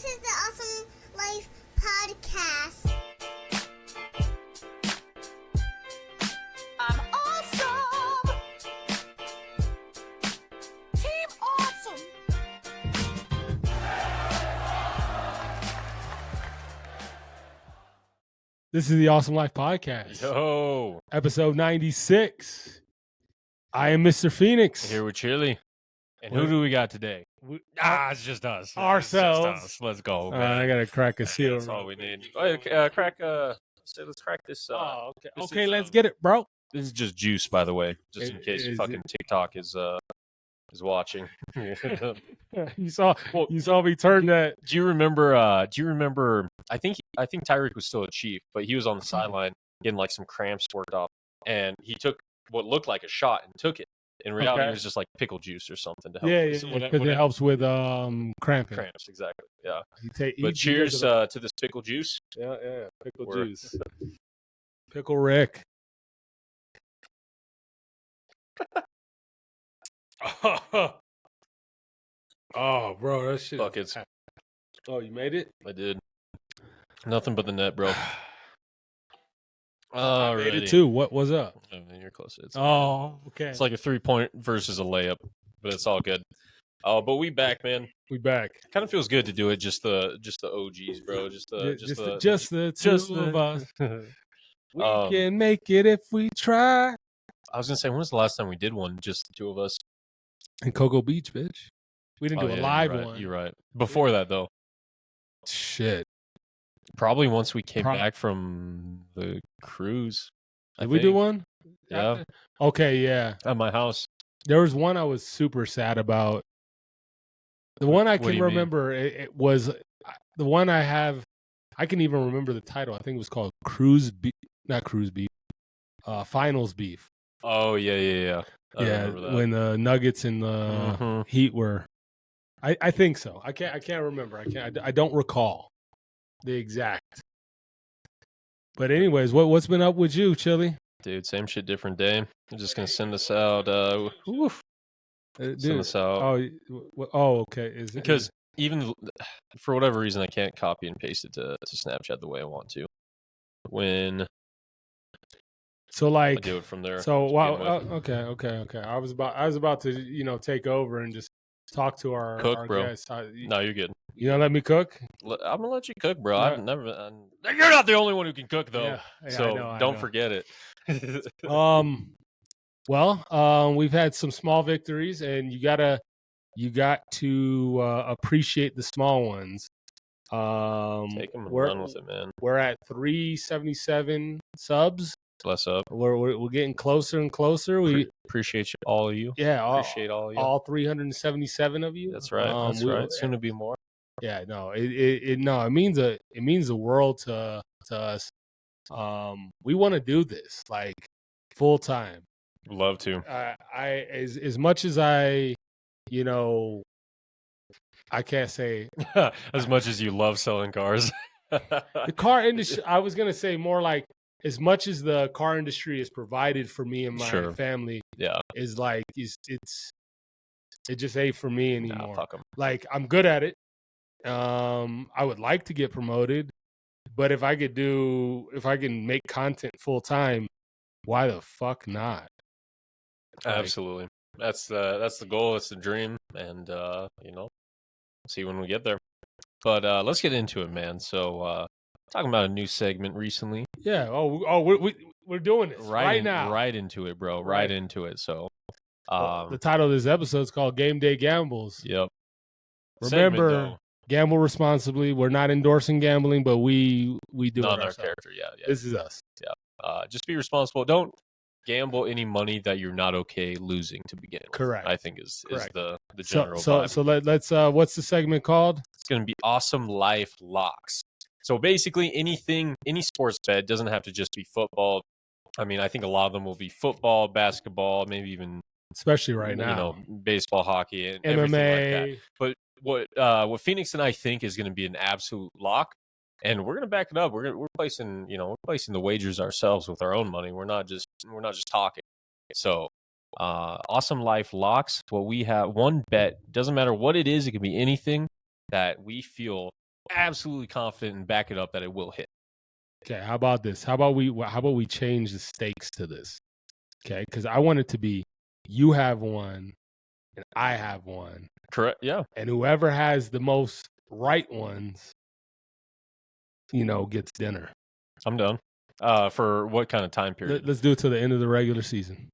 This is the Awesome Life Podcast. I'm awesome! Team Awesome! This is the Awesome Life Podcast, Yo, episode 96. I am Mr. Phoenix. here with Chili. And What- who do we got today? It's just us. It's just Ourselves. us. Let's go, I man. gotta crack a seal. That's all we need. Let's crack this. Oh, okay. this Okay, is, let's get it, bro. This is just juice, by the way, just in case Is fucking TikTok is watching. Do You saw me turn that. you remember? I think Tyreek was still a Chief, but he was on the sideline getting like some cramps worked off, and he took what looked like a shot and took it. In reality, Okay. it was just like pickle juice or something to help. Yeah, with- because it helps with cramping. cramps, exactly. Yeah. Eat But cheers to this pickle juice. yeah, pickle Word. juice. Pickle Rick. Oh, bro, that shit. Buckets. Oh, you made it? I did. Nothing but the net, bro. I made Alrighty. it too. What was up? I mean, you're close. Oh, okay. It's like a 3-point versus a layup, but it's all good. Oh, but we back, man. we back. Kind of feels good to do it. Just the OGs, bro. Just the Two of us. We can make it if we try. I was gonna say, when was the last time we did one? Just the two of us. In Cocoa Beach, bitch. We didn't Oh, do a yeah, live you're right, one. You're right. Before that, though, Shit. probably once we came Pro- back from the cruise. I Did we do think. one? Yeah, Okay, yeah. at my house. There was one I was super sad about. The one I What do can you mean? remember, it was the one I have. I can even remember the title. I think it was called not Cruise Beef, Finals Beef. Oh yeah. I Yeah, remember that. when the Nuggets and the Mhm. Heat were. I think so. I can't remember. I don't recall the exact. But anyways, what's been up with you, Chili? Dude, same shit, different day. I'm just gonna send this out. Send Dude, this out okay. Is it because even for whatever reason, I can't copy and paste it to Snapchat the way I want to. When so I like do it from there. so? to Wow. begin with. Okay. I was about to take over and just talk to our Cook, bro. guests. No, you're good. You gonna let me cook? I'm gonna let you cook, bro. Yeah. I've never. You're not the only one who can cook, though. Yeah, so I don't know. forget it. We've had some small victories, and you got to appreciate the small ones. Take them and run with it, man. We're at 377 subs. Bless up. We're getting closer and closer. Appreciate you, all of you. All Appreciate all of you. 377 of you. That's right. That's right. Soon to be more. Yeah, no, it means the world to us. We want to do this like full time. Love to. As much as I can't say As much as you love selling cars. the car industry. I was gonna say more like as much as the car industry has provided for me and my Sure. family Yeah. is like it just ain't for me Nah, anymore. fuck 'em. Like I'm good at it. I would like to get promoted, but if I can make content full time, why the fuck not? Like, Absolutely. That's the goal. It's the dream, and see when we get there. But let's get into it, man. So talking about a new segment recently. yeah. We're doing this right now. Right into it, bro. Right. Right into it. So The title of this episode is called Game Day Gambles. yep. Remember, Segment, gamble responsibly. We're not endorsing gambling, but we do though, it not our ourselves. character. Yeah. This is us. Just be responsible. Don't gamble any money that you're not okay losing to begin with. Correct. I think is Correct. the general So vibe. let's what's the segment called? It's going to be Awesome Life Locks. So basically, any sports bet doesn't have to just be football. I mean, I think a lot of them will be football, basketball, maybe even Especially right now. baseball, hockey, and everything like that. MMA. But what Phoenix and I think is going to be an absolute lock, and we're going to back it up. We're placing the wagers ourselves with our own money. We're not just talking. So, Awesome Life Locks. What we have, one bet, doesn't matter what it is. It can be anything that we feel absolutely confident and back it up that it will hit. Okay, how about this? How about we change the stakes to this? Okay, because I want it to be you have one and I have one, Correct. Yeah. and whoever has the most right ones, gets dinner. I'm done. For what kind of time period Let's do it to the end of the regular season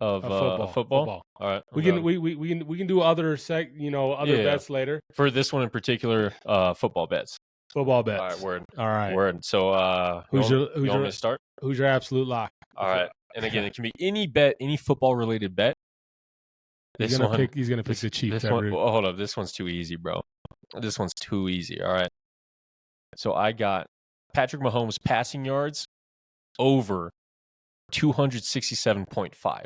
of of football? All right. We I'm can done. we can do other Yeah. bets later. For this one in particular, football bets. Football All bets. right. Word. All right. Word. So Who's you want your me to start? who's your absolute lock? All right. And again, it can be any bet, any football related bet. He's gonna pick the Chiefs. This one, hold up. This one's too easy, bro. This one's too easy. All right. So I got Patrick Mahomes passing yards over 267.5.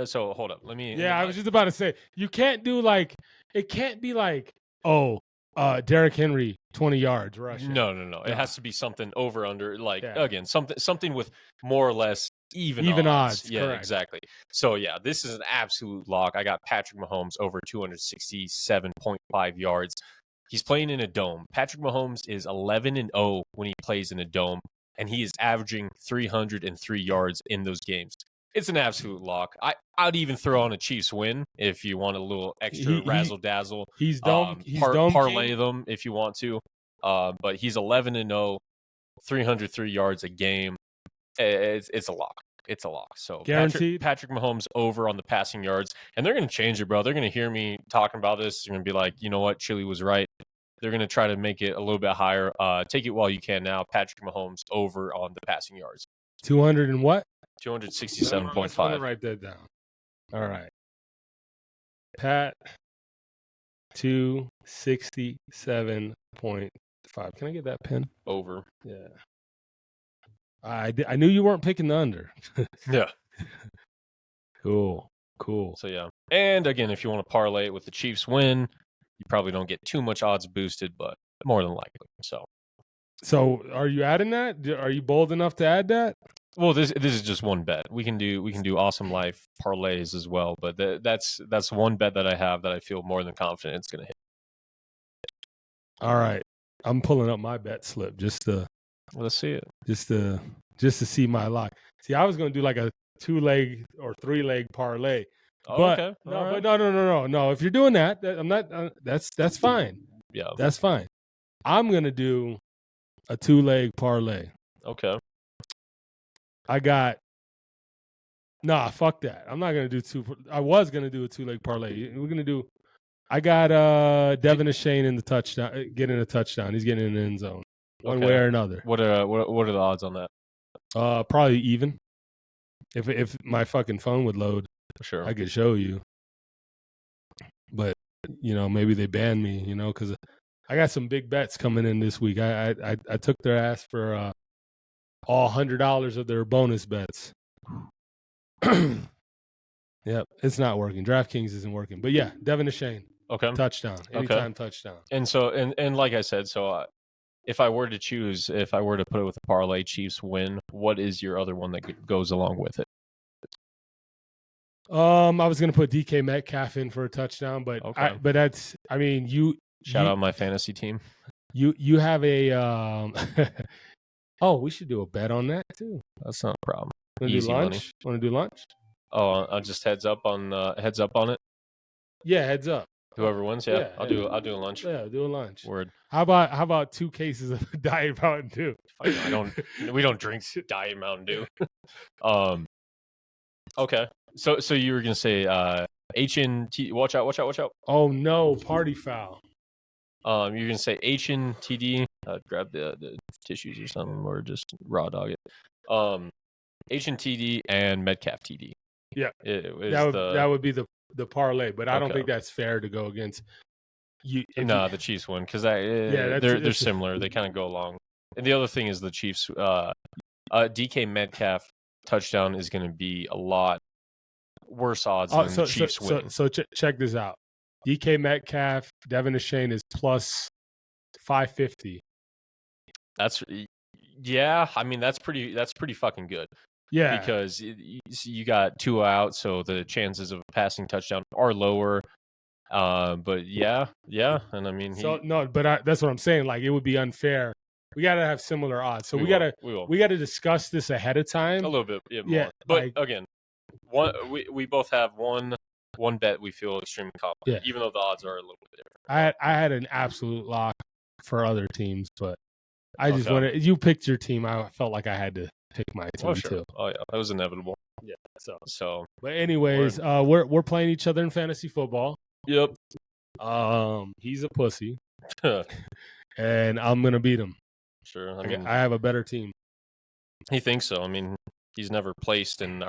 So hold up. Let me. I was just about to say you can't do like it can't be like Derrick Henry 20 yards rushing. No. It has to be something over under. Like Yeah. again, something with more or less even odds. Yeah, correct. exactly. So yeah, this is an absolute lock. I got Patrick Mahomes over 267.5 yards. He's playing in a dome. Patrick Mahomes is 11-0 when he plays in a dome, and he is averaging 303 yards in those games. It's an absolute lock. I'd even throw on a Chiefs win if you want a little extra razzle dazzle. He's dome. Parlay king. them if you want to. But he's 11-0, 303 yards a game. It's a lock. It's a lock. So Guaranteed. Patrick Mahomes over on the passing yards, and they're going to change it, bro. They're going to hear me talking about this. They're going to be like, you know what, Chili was right. They're going to try to make it a little bit higher. Take it while you can now. Patrick Mahomes over on the passing yards. 200 and what? 267.5. Write that down. All right. Pat 267.5. Can I get that pen? Over. Yeah. I knew you weren't picking the under. Yeah. Cool. So yeah. And again, if you want to parlay it with the Chiefs win, you probably don't get too much odds boosted, but more than likely. So are you adding that? Are you bold enough to add that? Well, this is just one bet. We can do awesome life parlays as well, but that's one bet that I have that I feel more than confident it's going to hit. All right, I'm pulling up my bet slip just to Let's see it. Just to see my lock. See, I was going to do like a 2-leg or 3-leg parlay. Oh, but okay. No. If you're doing that, I'm not. That's fine. Yeah, that's fine. I'm gonna do a 2-leg parlay. Okay. I got. Nah, fuck that. I'm not gonna do two. I was gonna do a 2-leg parlay. We're gonna do. I got Devin Ashane in the touchdown, getting a touchdown. He's getting in the end zone, one way or another. What are the odds on that? Probably even. If my fucking phone would load. Sure. I could show you. But, maybe they banned me, because I got some big bets coming in this week. I took their ass for all $100 of their bonus bets. Yep, it's not working. DraftKings isn't working. But yeah, Devin Ashane. Okay. Touchdown. Anytime touchdown. And so, and like I said, so if I were to put it with a parlay, Chiefs win, what is your other one that goes along with it? I was gonna put DK Metcalf in for a touchdown, but shout out my fantasy team. You have a oh, we should do a bet on that too. That's not a problem. Easy money. Want to do lunch? Oh, I'll just heads up on it. Yeah, heads up. Whoever wins, yeah. I'll do a lunch. Yeah, do a lunch. Word. How about 2 cases of Diet Mountain Dew? We don't drink Diet Mountain Dew. Okay. So you were gonna say HNT? Watch out! Oh no, party foul. You're gonna say HNTD? Grab the tissues or something, or just raw dog it. HNTD and Metcalf TD. Yeah, that would be the parlay, but I don't think that's fair to go against you. The Chiefs win because they're similar. They kind of go along. And the other thing is the Chiefs. DK Metcalf touchdown is going to be a lot worse odds than the Chiefs win. So check this out. DK Metcalf, Devin Ashane is plus 550. That's pretty fucking good. Yeah, because you got 2 out, so the chances of passing touchdown are lower. But yeah, and I mean, So no, but that's what I'm saying. Like it would be unfair. We gotta have similar odds. So we will, we will. gotta discuss this ahead of time. A little bit, yeah, more. Yeah, But like- again, we both have one bet we feel extremely confident, even though the odds are a little bit different. I had an absolute lock for other teams, but I just Okay. wanted you picked your team. I felt like I had to pick my team Oh sure. too. Oh yeah, that was inevitable. Yeah. So But anyways, we're playing each other in fantasy football. yep. He's a pussy, and I'm gonna beat him. Sure. I I mean, have a better team. he thinks so. I mean, he's never placed in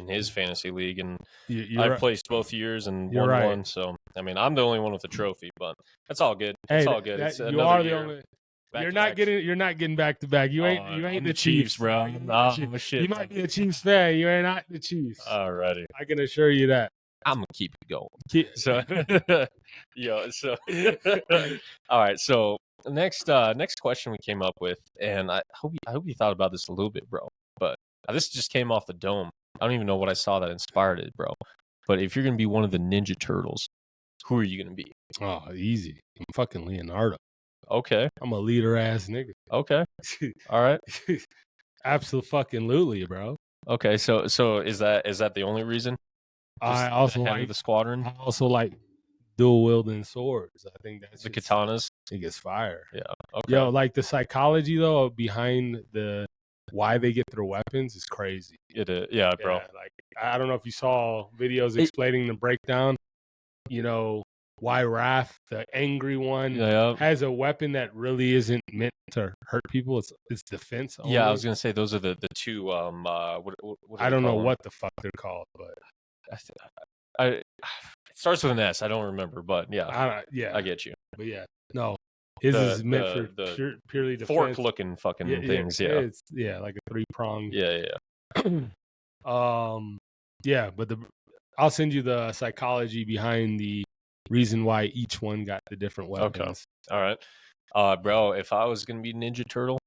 his fantasy league, and You're I've right. placed both years and You're won right. one. So I mean, I'm the only one with a trophy, but that's all good. Hey, It's all good. that- It's you another are the year. only. Back You're to not back. getting. You're not getting back to back. You ain't. You ain't I'm the Chiefs, bro. You're Oh the Chiefs. shit. You might be a Chiefs fan. You ain't not the Chiefs. Alrighty. I can assure you that. I'm gonna keep it going. Ki- So, yeah. So, all right. So next question we came up with, and I hope you thought about this a little bit, bro. But this just came off the dome. I don't even know what I saw that inspired it, bro. But if you're gonna be one of the Ninja Turtles, who are you gonna be? Oh, easy. I'm fucking Leonardo. Okay. I'm a leader ass nigga. Okay. All right. Absolutely, bro. Okay. So is that the only reason? I Just also the head of like. the squadron, I also like dual wielding swords. I think that's the just- katanas. It gets fire. Yeah. Okay. Yo, like the psychology though behind the why they get their weapons is crazy. It is. Yeah, bro. Yeah, like I don't know if you saw videos explaining the breakdown. You know why Raph, the angry one, Yeah. has a weapon that really isn't meant to hurt people. It's defense. Only. Yeah, I was gonna say those are the two. What do I they don't know call 'em? what the fuck they're called, but It starts with an S. I don't remember, but yeah, yeah, I get you. but yeah, no, his The- is meant the- for the purely defense. Fork-looking fucking things. Yeah. It's like a 3-pronged. Yeah. Yeah, but I'll send you the psychology behind the reason why each one got the different weapons. All right. Bro, if I was gonna be Ninja Turtle,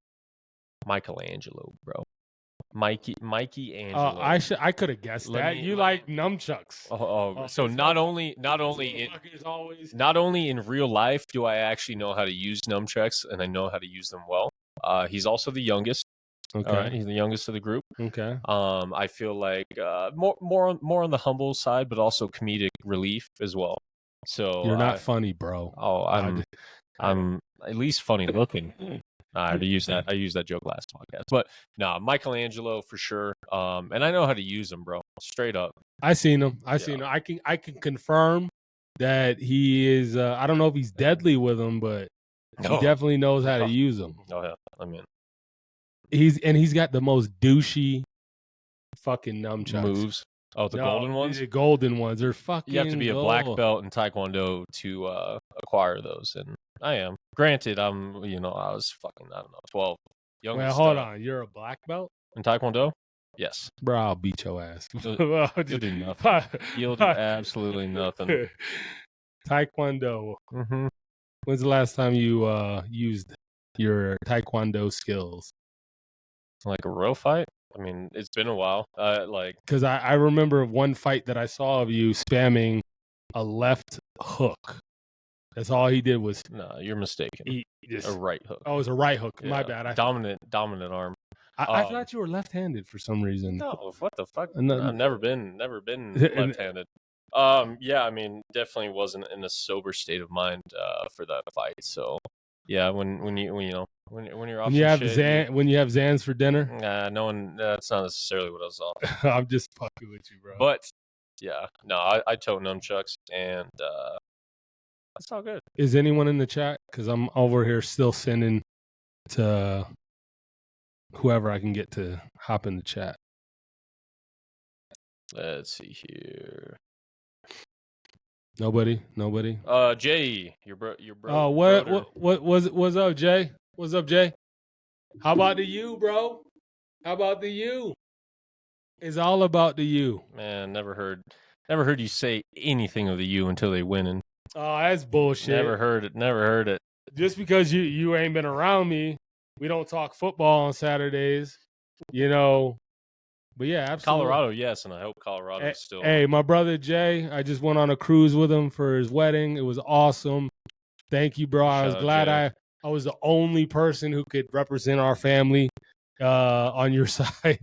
Michelangelo, bro. Mikey Angelo. I could have guessed Let that. me- You let- like nunchucks. So not only not only in real life do I actually know how to use nunchucks and I know how to use them well. He's also the youngest. Okay. All right, he's the youngest of the group. Okay. I feel like more on the humble side, but also comedic relief as well. So You're not funny, bro. I'm at least funny looking. I already used that. I used that joke last podcast, but no, Michelangelo for sure. And I know how to use them, bro. Straight up. I seen him. I can confirm that he is. I don't know if he's deadly with them, but he Oh. definitely knows how to use them. Oh yeah, I mean He's got the most douchey fucking nunchucks. moves. Oh, the No, golden ones. The golden ones are fucking. You have to be a black gold. belt in Taekwondo to acquire those, and I am. Granted, I was fucking, I don't know, 12. Well, Youngest, hold on. You're a black belt, in Taekwondo? Yes. bro. I'll beat your ass. You'll do nothing. You'll do absolutely nothing. Taekwondo. Mm-hmm. When's the last time you used your Taekwondo skills? Like a real fight? I mean, it's been a while. Because I remember one fight that I saw of you spamming a left hook. That's all he did was no, you're mistaken. he just. A right hook. Oh, it was a right hook. My Yeah. bad. Dominant arm. I thought you were left-handed for some reason. No, what the fuck? No. I've never been left-handed. Yeah, I mean, definitely wasn't in a sober state of mind for that fight. So, yeah, when you're off When some you have shit, when you have Zans for dinner, no one. That's not necessarily what I was off. I'm just fucking with you, bro. But yeah, no, I tote nunchucks, and that's all good. Is anyone in the chat? Because I'm over here still sending to whoever I can get to hop in the chat. Let's see here. Nobody. Jay, your bro. Oh, brother. what's up, Jay? What's up, Jay? How about the you, bro? How about the you? It's all about the you. Man, never heard you say anything of the you until they winning. Oh, that's bullshit. Never heard it. Just because you ain't been around me, we don't talk football on Saturdays. You know, But yeah, absolutely. Colorado, yes, and I hope Colorado is still. Hey, my brother Jay, I just went on a cruise with him for his wedding. It was awesome. Thank you, bro. I was Shout out, glad Jay. I was the only person who could represent our family on your side.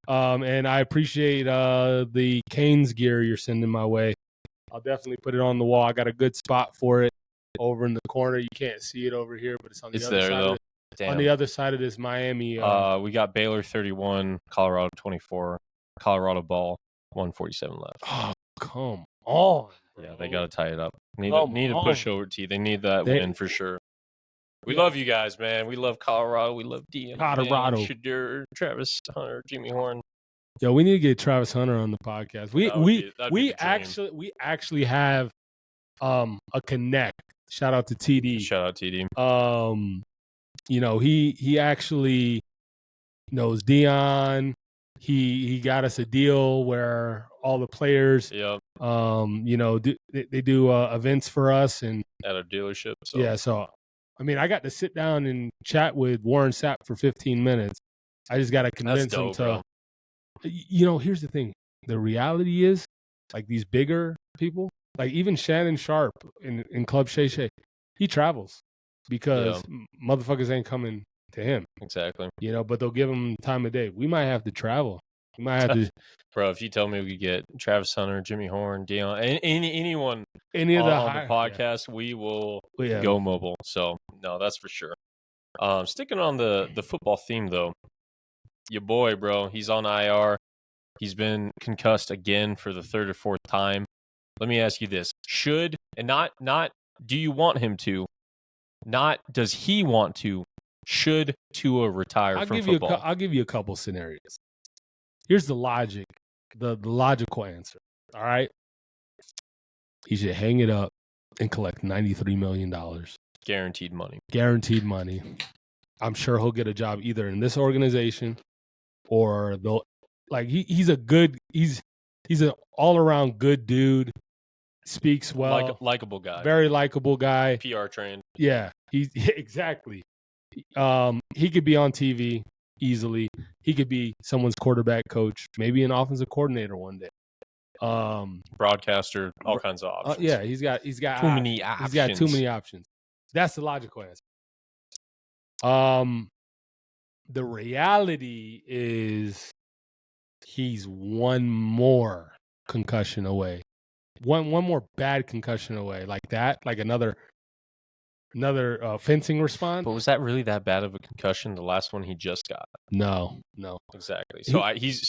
And I appreciate the Canes gear you're sending my way. I'll definitely put it on the wall. I got a good spot for it over in the corner. You can't see it over here, but it's on the It's other there side. though. On Damn. the other side of this Miami. We got Baylor 31, Colorado 24, Colorado ball 147 left. Oh, come on. Yeah, they got to tie it up. Need Come a on. push over T. They need that win for sure. We love you guys, man. We love Colorado. We love DM. Colorado. Shadur, Travis Hunter, Jimmy Horn. Yo, we need to get Travis Hunter on the podcast. That'd be the dream. We actually have a connect. Shout out to TD. Shout out TD. You know, he actually knows Dion. He got us a deal where all the players, Yep. you know, they do events for us, and At a dealership. So. yeah. So, I mean, I got to sit down and chat with Warren Sapp for 15 minutes. I just got to convince him dope, to. bro. You know, here's the thing. The reality is, like these bigger people, like even Shannon Sharp in Club Shay Shay, he travels because motherfuckers ain't coming to him. Exactly. You know, but they'll give him time of day. We might have to travel. We might have to. Bro, if you tell me we could get Travis Hunter, Jimmy Horn, Dion, anyone Any of the on the podcast, we will go mobile. So, no, that's for sure. Sticking on the football theme, though, your boy, bro, he's on IR. He's been concussed again for the third or fourth time. Let me ask you this. Should, and not do you want him to, not does he want to, should Tua retire from football? I'll give you a couple scenarios. Here's the logic, the logical answer. All right. He should hang it up and collect $93 million. Guaranteed money. Guaranteed money. I'm sure he'll get a job either in this organization or they'll he's an all around good dude. Speaks well. Likeable guy. Very likable guy. PR trained. Yeah. Exactly. He could be on TV easily. He could be someone's quarterback coach, maybe an offensive coordinator one day. Broadcaster, all kinds of options. Yeah, he's got too many options. He's got too many options. That's the logical answer. The reality is he's one more concussion away. One more bad concussion away, like that, like another fencing response. But was that really that bad of a concussion? The last one he just got. No. Exactly. So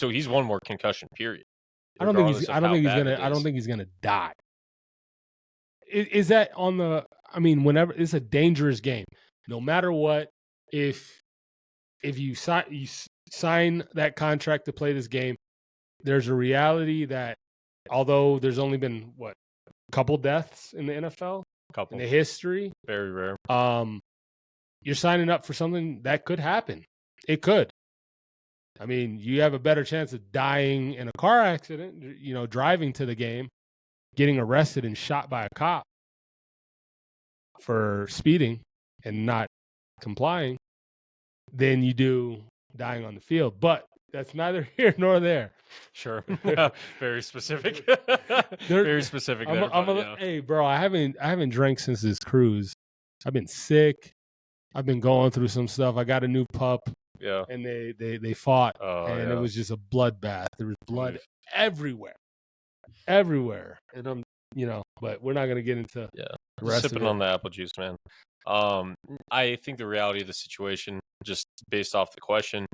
he's one more concussion. Period. I don't think he's gonna die. Is that on the? I mean, whenever it's a dangerous game, no matter what. If you sign that contract to play this game, there's a reality that although there's only been a couple deaths in the NFL, in the history, very rare. You're signing up for something that could happen. It could. I mean, you have a better chance of dying in a car accident, you know, driving to the game, getting arrested and shot by a cop for speeding and not complying, than you do dying on the field. But that's neither here nor there. Sure. Very specific. Very specific. Hey, bro, I haven't drank since this cruise. I've been sick. I've been going through some stuff. I got a new pup. Yeah. And they fought, and it was just a bloodbath. There was blood everywhere. And I'm, you know, but we're not gonna get into the rest sipping of it. on the apple juice, man. I think the reality of the situation, just based off the question,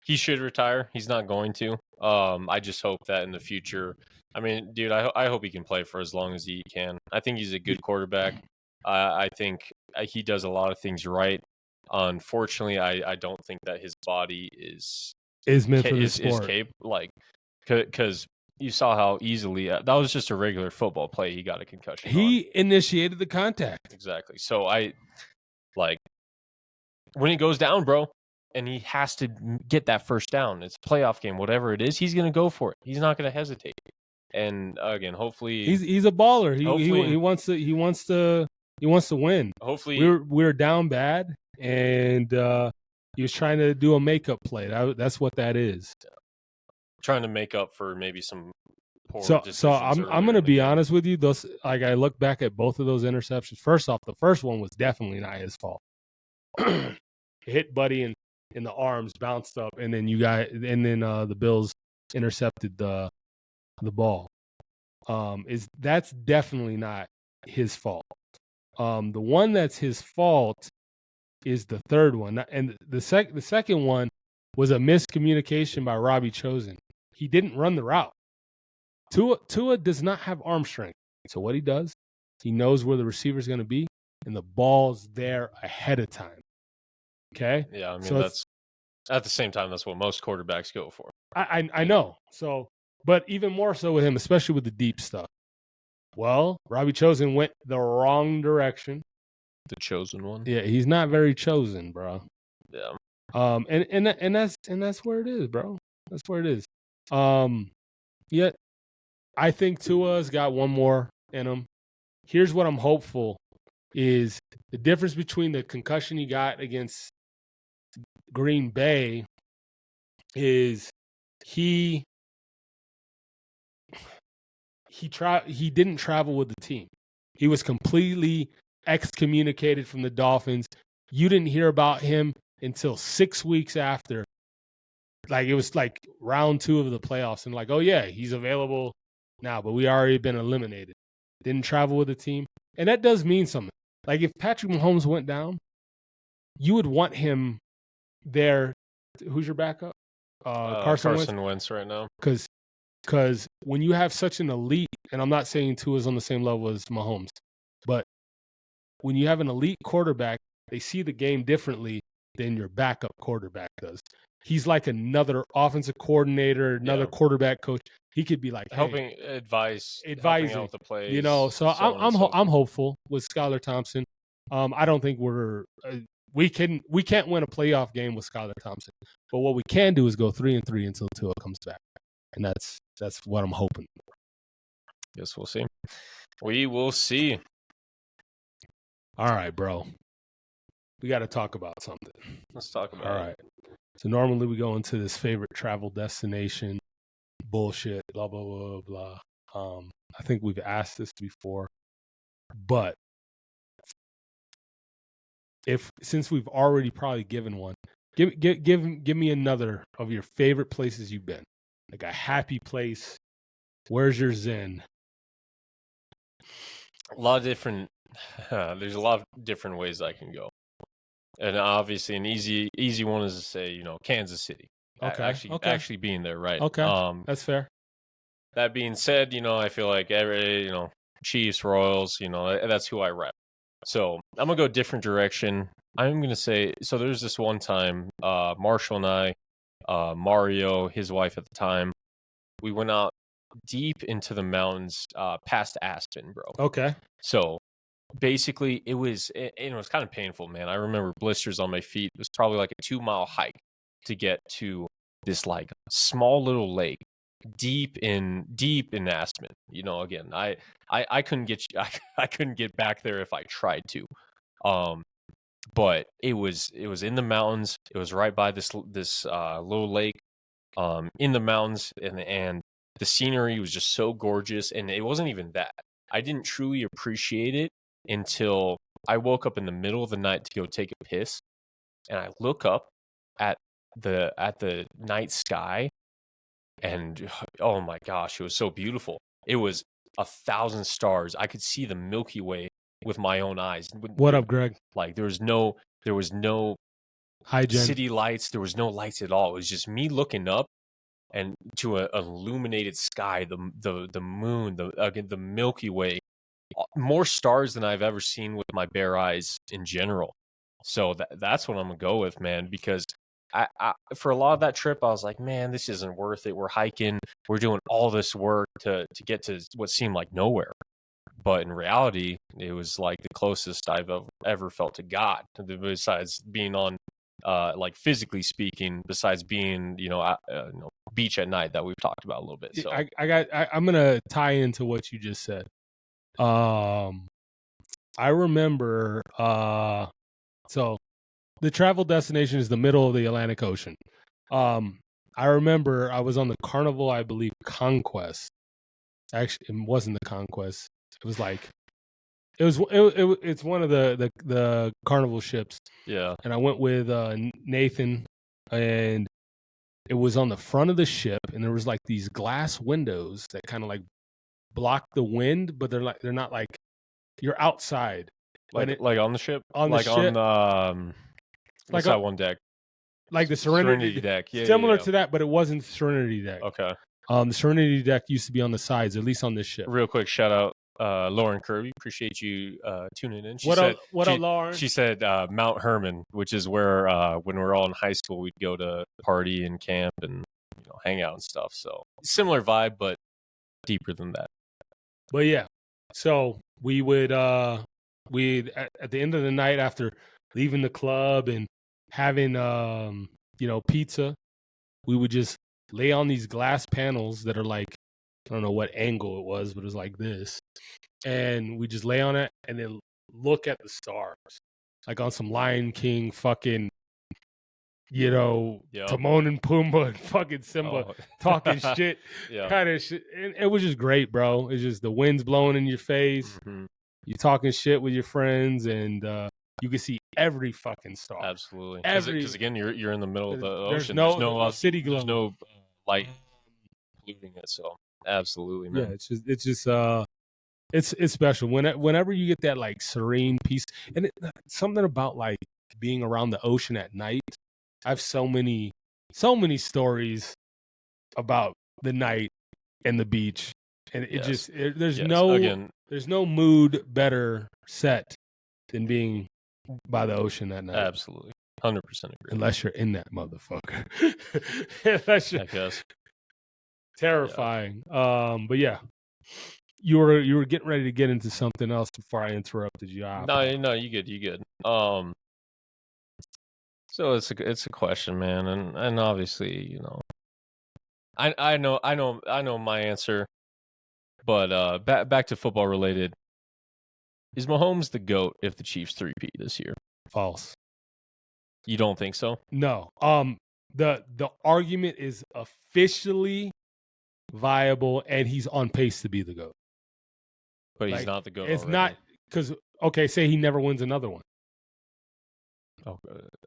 he should retire. He's not going to. I just hope that in the future. I mean, dude, I hope he can play for as long as he can. I think he's a good quarterback. I think he does a lot of things right. Unfortunately, I don't think that his body is meant for the sport. Because you saw how easily that was just a regular football play. He got a concussion. He initiated the contact. Exactly. So when he goes down, bro, and he has to get that first down. It's a playoff game, whatever it is. He's gonna go for it. He's not gonna hesitate. And again, hopefully, he's a baller. He wants to win. Hopefully, we're down bad, and he was trying to do a makeup play. That's what that is. trying to make up for maybe some poor So decisions. I'm earlier gonna in the be game. honest with you. Those like I look back at both of those interceptions. First off, the first one was definitely not his fault. Hit Buddy in the arms, bounced up, and then the Bills intercepted the ball. That's definitely not his fault. The one that's his fault is the third one, and the second one was a miscommunication by Robbie Chosen. He didn't run the route. Tua does not have arm strength, so what he does, he knows where the receiver's going to be, and the ball's there ahead of time. Okay. Yeah, I mean So that's at the same time that's what most quarterbacks go for. I know. So, but even more so with him, especially with the deep stuff. Well, Robbie Chosen went the wrong direction. The chosen one. Yeah, he's not very chosen, bro. Yeah. And that's where it is, bro. That's where it is. Yet I think Tua's got one more in him. Here's what I'm hopeful is the difference between the concussion he got against Green Bay is he didn't travel with the team. He was completely excommunicated from the Dolphins. You didn't hear about him until 6 weeks after. Like it was like round 2 of the playoffs, and like, oh yeah, he's available now, but we already been eliminated. Didn't travel with the team, and that does mean something. Like if Patrick Mahomes went down, you would want him there. Who's your backup? Carson Wentz right now. Because when you have such an elite, and I'm not saying Tua's on the same level as Mahomes, but when you have an elite quarterback, they see the game differently than your backup quarterback does. He's like another offensive coordinator, another quarterback coach. He could be like helping advising out the plays. You know, so I'm hopeful with Skylar Thompson. I don't think we can't win a playoff game with Skylar Thompson, but what we can do is go 3-3 until Tua comes back, and that's what I'm hoping. Guess we'll see. We will see. All right, bro. We got to talk about something. Let's talk about it. All right. So normally we go into this favorite travel destination bullshit, blah, blah, blah, blah. I think we've asked this before, but since we've already probably given one, give me another of your favorite places you've been, like a happy place. Where's your zen? A lot of different. There's a lot of different ways I can go, and obviously an easy one is to say Kansas City. Okay. Actually being there, right? Okay. That's fair. That being said, I feel like every Chiefs, Royals, that's who I rep. So I'm gonna go a different direction. I'm gonna say so. There's this one time, Marshall and I, Mario, his wife at the time, we went out deep into the mountains, past Aspen, bro. Okay. So basically, it was kind of painful, man. I remember blisters on my feet. It was probably like a 2-mile hike to get to this like small little lake deep in Aspen. Again, I couldn't get I couldn't get back there if I tried to. But it was in the mountains. It was right by this little lake in the mountains, and the scenery was just so gorgeous. And it wasn't even that. I didn't truly appreciate it until I woke up in the middle of the night to go take a piss, and I look up at the night sky, and oh my gosh, it was so beautiful. It was 1,000 stars. I could see the Milky Way with my own eyes. What up, Greg? Like there was no Hi, Jen. city lights. There was no lights at all. It was just me looking up and to an illuminated sky, the moon, the Milky Way, more stars than I've ever seen with my bare eyes in general. So that's what I'm gonna go with, man, because I for a lot of that trip, I was like, man, this isn't worth it. We're hiking, we're doing all this work to get to what seemed like nowhere. But in reality, it was like the closest I've ever felt to God, besides being on, like physically speaking, besides being, beach at night that we've talked about a little bit. So I'm gonna tie into what you just said. I remember, so the travel destination is the middle of the Atlantic Ocean. I remember I was on the Carnival, I believe, Conquest. Actually, it wasn't the Conquest. It was like it's one of the Carnival ships, Yeah. and I went with Nathan, and it was on the front of the ship, and there was like these glass windows that kind of like block the wind, but they're not like you're outside. Like on the ship? On the like ship. on Like what's that one deck? like the Serenity deck. Yeah. similar yeah. to that, but it wasn't Serenity deck. Okay. The Serenity deck used to be on the sides, at least on this ship. Real quick shout out Lauren Kirby. Appreciate you tuning in. What up, Lauren? She said Mount Herman, which is where when we were all in high school we'd go to party and camp and hang out and stuff. So similar vibe, but deeper than that. But yeah, so we would we'd at the end of the night after leaving the club and having pizza, we would just lay on these glass panels that are like, I don't know what angle it was, but it was like this, and we just lay on it and then look at the stars, like on some Lion King fucking, Timon and Pumbaa and fucking Simba talking shit, kind of shit. And it was just great, bro. It's just the wind's blowing in your face. Mm-hmm. You're talking shit with your friends, and you can see every fucking star. Absolutely. Because again, you're in the middle of the ocean. There's no city glow. There's no light polluting it. So absolutely, man. Yeah, it's just it's special. Whenever you get that like serene peace, and something about like being around the ocean at night. I have so many stories about the night and the beach, and there's no mood better set than being by the ocean at night. Absolutely, 100% agree. Unless you're in that motherfucker, unless you're, I guess terrifying. Yeah. But yeah, you were getting ready to get into something else before I interrupted you. No, you good. So it's a question, man, and obviously, I know my answer, but back to football related, is Mahomes the GOAT if the Chiefs 3-peat this year? False. You don't think so? No. The argument is officially viable, and he's on pace to be the GOAT. But he's not the GOAT. It's already. not because say he never wins another one. Oh,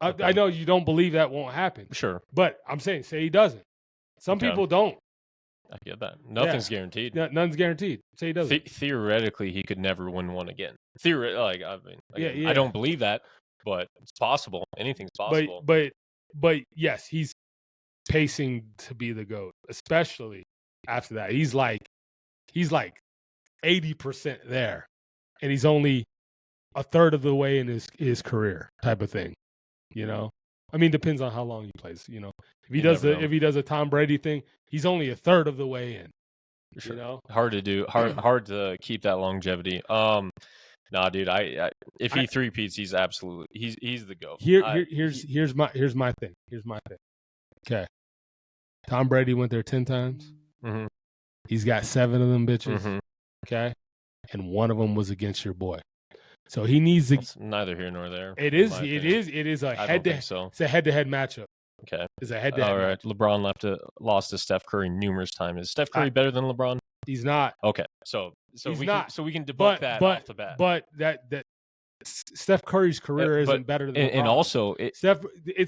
okay. I know you don't believe that won't happen. Sure. But I'm saying, say he doesn't. Some people don't. I get that. Nothing's guaranteed. Nothing's guaranteed. Say he doesn't. Theoretically, he could never win one again. I don't believe that, but it's possible. Anything's possible. But yes, he's pacing to be the GOAT, especially after that. He's like 80% there, and he's only a third of the way in his career, type of thing. I mean, depends on how long he plays. If he does a Tom Brady thing, he's only a third of the way in. Sure. Hard to do. Hard to keep that longevity. Nah, dude. If he 3-peats, he's absolutely he's the GOAT. Here's my thing. Okay, Tom Brady went there 10 times. Mm-hmm. He's got 7 of them bitches. Mm-hmm. Okay, and one of them was against your boy. So he needs to. It's neither here nor there. It is a head-to-head. So. It's a head-to-head matchup. Okay. It's a head-to-head. All right. Matchup. LeBron lost to Steph Curry numerous times. Is Steph Curry better than LeBron? He's not. Okay. So we can debunk that off the bat. But that Steph Curry's career isn't better than LeBron. And also it's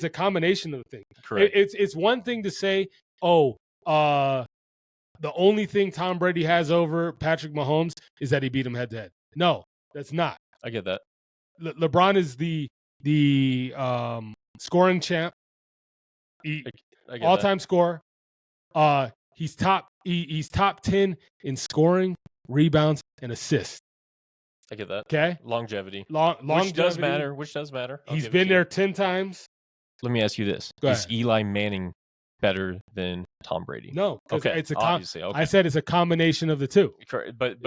a combination of things. Correct. It's one thing to say, the only thing Tom Brady has over Patrick Mahomes is that he beat him head-to-head. No, that's not. I get that. LeBron is the scoring champ, all-time scorer. He's top 10 in scoring, rebounds, and assists. I get that. Okay, longevity. Which does matter. Which does matter. He's been there 10 times. Let me ask you this: Is Eli Manning better than Tom Brady? No. Okay. It's obviously. Okay. I said it's a combination of the two. Correct. But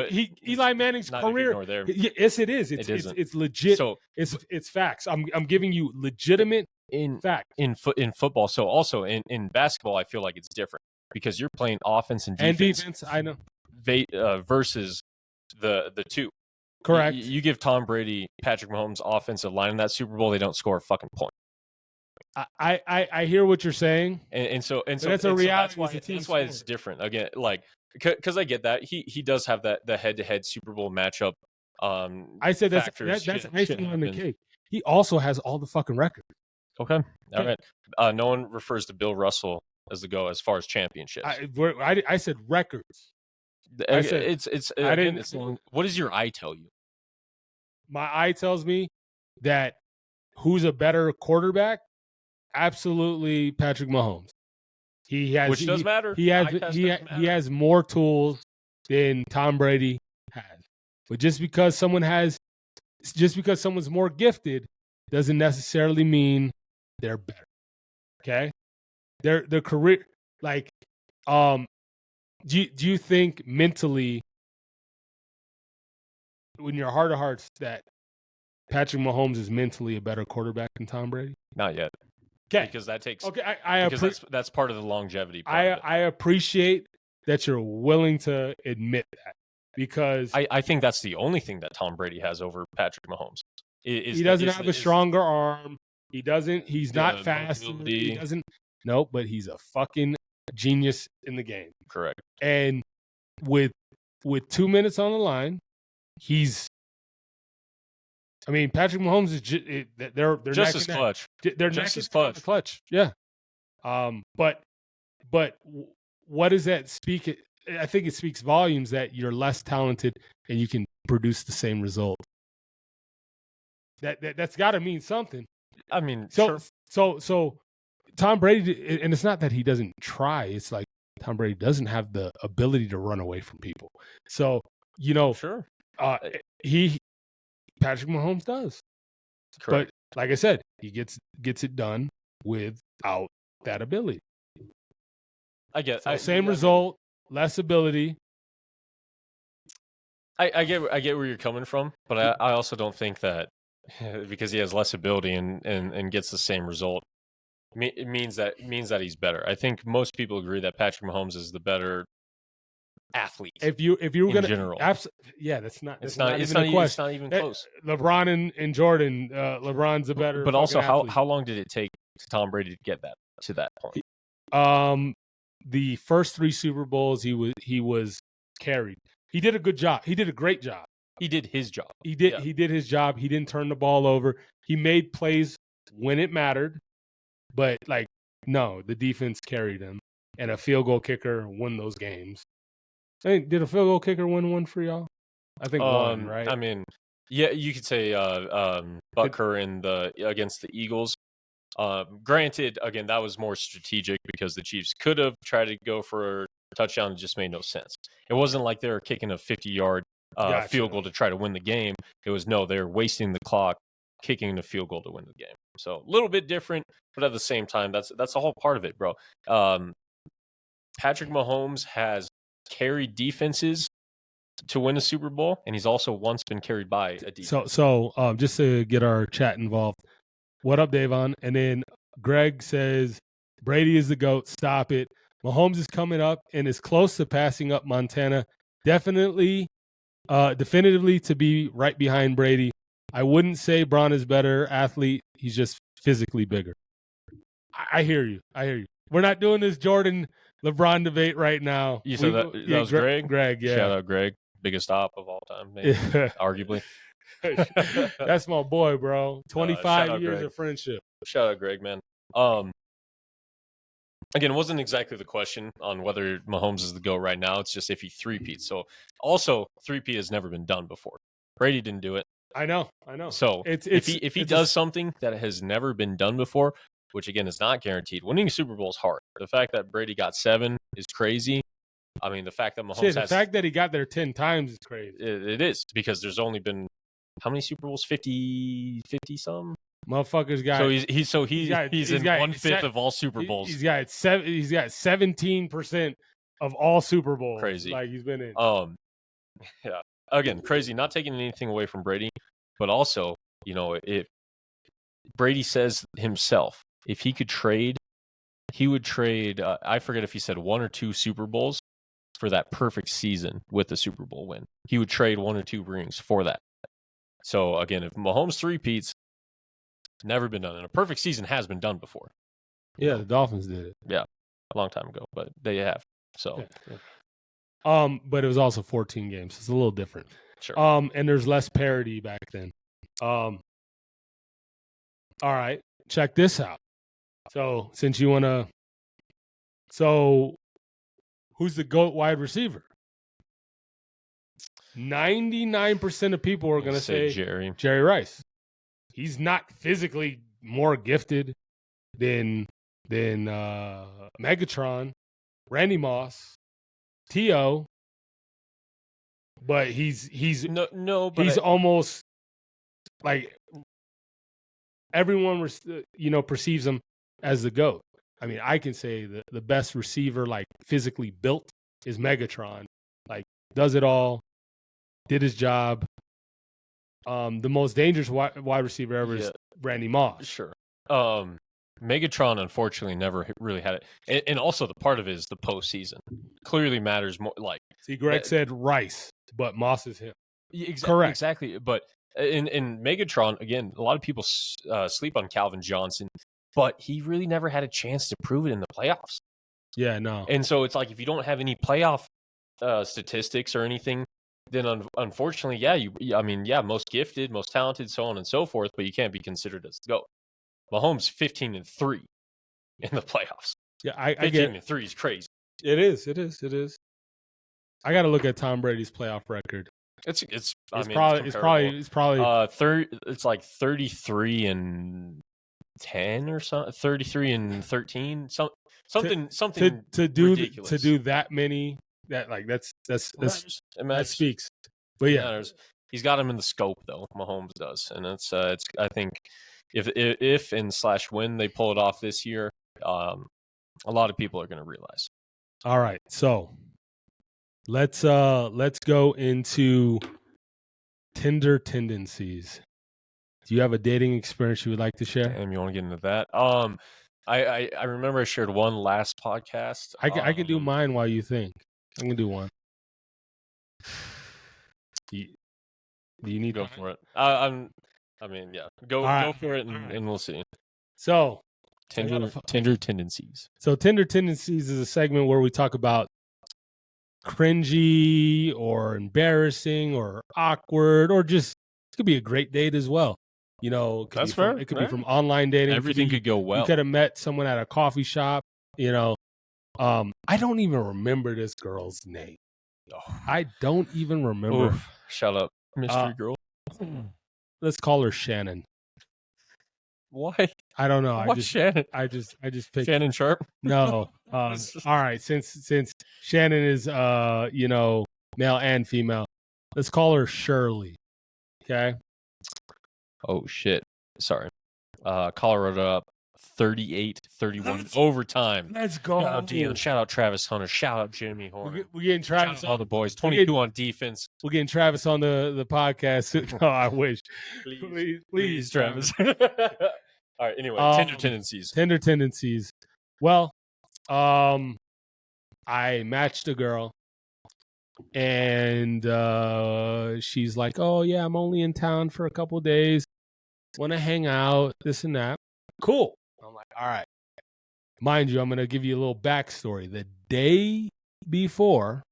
Eli Manning's career. Yes, it is. It's legit. So it's facts. I'm giving you legitimate facts in football. So also in basketball, I feel like it's different because you're playing offense and defense. I know. Versus the two. Correct. You give Tom Brady, Patrick Mahomes offensive line in that Super Bowl, they don't score a fucking point. I hear what you're saying. And so that's a reality. That's why it's different. Again, like because I get that he does have the head-to-head Super Bowl matchup. I said that's icing on the cake. He also has all the fucking records. Okay, all right. No one refers to Bill Russell as the GOAT as far as championships. I said records. I said, it's long. What does your eye tell you? My eye tells me that who's a better quarterback? Absolutely, Patrick Mahomes. Which does matter. He has more tools than Tom Brady has. But just because someone's more gifted doesn't necessarily mean they're better. Okay? Their career, like, do you think mentally, in your heart of hearts, that Patrick Mahomes is mentally a better quarterback than Tom Brady? Not yet. Okay, because that takes. Okay, that's part of the longevity. I appreciate that you're willing to admit that, because I think that's the only thing that Tom Brady has over Patrick Mahomes. He doesn't have a stronger arm. He doesn't. He's not fast. He doesn't. No, but he's a fucking genius in the game. Correct. And with 2 minutes on the line, Patrick Mahomes is they're just as clutch. They're just as clutch. Yeah. But what does that speak? I think it speaks volumes that you're less talented and you can produce the same result. That's got to mean something. I mean, so sure. so Tom Brady, and it's not that he doesn't try. It's like Tom Brady doesn't have the ability to run away from people. So sure. Patrick Mahomes does. Correct. But like I said, he gets it done without that ability. Same result, less ability. I get where you're coming from, but I also don't think that because he has less ability and gets the same result, it means that he's better. I think most people agree that Patrick Mahomes is the better athlete. If you were going to, that's not. It's not even close. LeBron and Jordan. LeBron's the better. But also, athlete. how long did it take Tom Brady to get to that point? The first 3 Super Bowls, he was carried. He did a good job. He did a great job. He did his job. He did his job. He didn't turn the ball over. He made plays when it mattered, but no, the defense carried him, and a field goal kicker won those games. Did a field goal kicker win one for y'all? I think one, right? I mean, yeah, you could say Butker against the Eagles. Granted, again, that was more strategic because the Chiefs could have tried to go for a touchdown. It just made no sense. It wasn't like they were kicking a 50-yard field goal to try to win the game. It was they're wasting the clock, kicking the field goal to win the game. So a little bit different, but at the same time, that's the whole part of it, bro. Patrick Mahomes has carried defenses to win a Super Bowl, and he's also once been carried by a defense. So just to get our chat involved, what up, Davon? And then Greg says, Brady is the GOAT. Stop it. Mahomes is coming up and is close to passing up Montana. Definitively to be right behind Brady. I wouldn't say Braun is better athlete. He's just physically bigger. I hear you. We're not doing this Jordan LeBron debate right now. You said that was Greg? Greg, yeah. Shout out Greg. Biggest op of all time, maybe, arguably. That's my boy, bro. 25 years of friendship. Shout out Greg, man. Again, it wasn't exactly the question on whether Mahomes is the GOAT right now. It's just if he three-peats. So also, three-peat has never been done before. Brady didn't do it. I know. So if he does something that has never been done before, which again is not guaranteed, winning a Super Bowl is hard. The fact that Brady got 7 is crazy. I mean, the fact that Mahomes the fact that he got there 10 times is crazy. It is, because there's only been how many Super Bowls? 50 some. Motherfuckers got. So he's in 1/5 of all Super Bowls. He's got 17% of all Super Bowls. Crazy. Like he's been in. Yeah. Again, crazy. Not taking anything away from Brady, but also, if Brady says himself, if he could trade, he would trade. I forget if he said 1 or 2 Super Bowls for that perfect season with the Super Bowl win. He would trade 1 or 2 rings for that. So again, if Mahomes three-peats, Never been done. And a perfect season has been done before. Yeah, the Dolphins did it. A long time ago, but they have. So, But it was also 14 games. It's a little different. sure. And there's less parity back then. All right, check this out. So since you want to, who's the GOAT wide receiver? 99% of people are going to say Jerry Rice. He's not physically more gifted than Megatron, Randy Moss, T.O., but he's but he's almost like everyone perceives him as the GOAT. I mean, I can say that the best receiver, like physically built, is Megatron. Like, does it all, did his job. The most dangerous wide receiver ever is Randy Moss. Sure. Megatron, unfortunately, never really had it. And also, the part of it is the postseason. Clearly matters more. Like, see, Greg said Rice, but Moss is him. Correct. Exactly. But in Megatron, again, a lot of people sleep on Calvin Johnson, but he really never had a chance to prove it in the playoffs. Yeah, no. And so it's like, if you don't have any playoff statistics or anything, then unfortunately, most gifted, most talented, so on and so forth, but you can't be considered as the GOAT. Mahomes 15-3 in the playoffs. Yeah, I get 15-3 is crazy. It is. I got to look at Tom Brady's playoff record. It's probably it's like 33-10 or something, 33-13, something to do ridiculous. To do that many, that speaks. But yeah, he's got him in the scope though. Mahomes does, and it's I think if and when they pull it off this year, a lot of people are going to realize. All right, so let's go into Tinder tendencies. Do you have a dating experience you would like to share? Damn, you want to get into that? I remember I shared one last podcast. I can do mine while you think. I can do one. Do you need go time? for it? Go for it, and we'll see. So Tinder tendencies. So Tinder tendencies is a segment where we talk about cringy or embarrassing or awkward, or just it could be a great date as well. You know, that's fair. It could be from online dating. Everything could go well. You could have met someone at a coffee shop. You know, I don't even remember this girl's name. I don't even remember. Oof, shut up, mystery girl. Let's call her Shannon. Why? I don't know. Shannon? I just picked Shannon Sharp. No. All right. Since Shannon is male and female, let's call her Shirley. Okay. Oh shit. Sorry. Colorado up 38-31 overtime. Let's go. Shout out Dion. Shout out Travis Hunter. Shout out Jimmy Horner. We're getting Travis. All the boys. 22 on defense. We're getting Travis on the podcast. Oh, I wish. Please, Travis. All right. Anyway, Tinder tendencies. Tinder tendencies. Well, I matched a girl, and she's like, "Oh yeah, I'm only in town for a couple of days. Want to hang out, this and that." Cool. I'm like, all right. Mind you, I'm going to give you a little backstory. The day before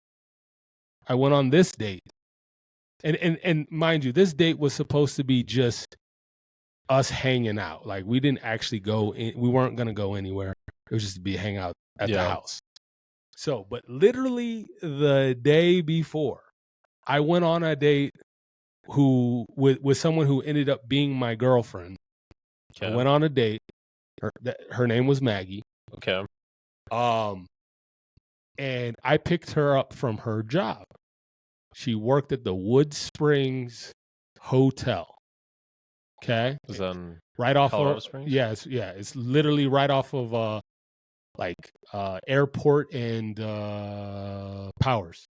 I went on this date, and mind you, this date was supposed to be just us hanging out. Like, we didn't actually go in. We weren't going to go anywhere. It was just to be hang out at the house. So, but literally the day before, I went on a date with someone who ended up being my girlfriend. Okay. I went on a date. Her name was Maggie. Okay. And I picked her up from her job. She worked at the Wood Springs Hotel. Okay. Was on right off Colorado of Springs? It's literally right off of Airport and Powers.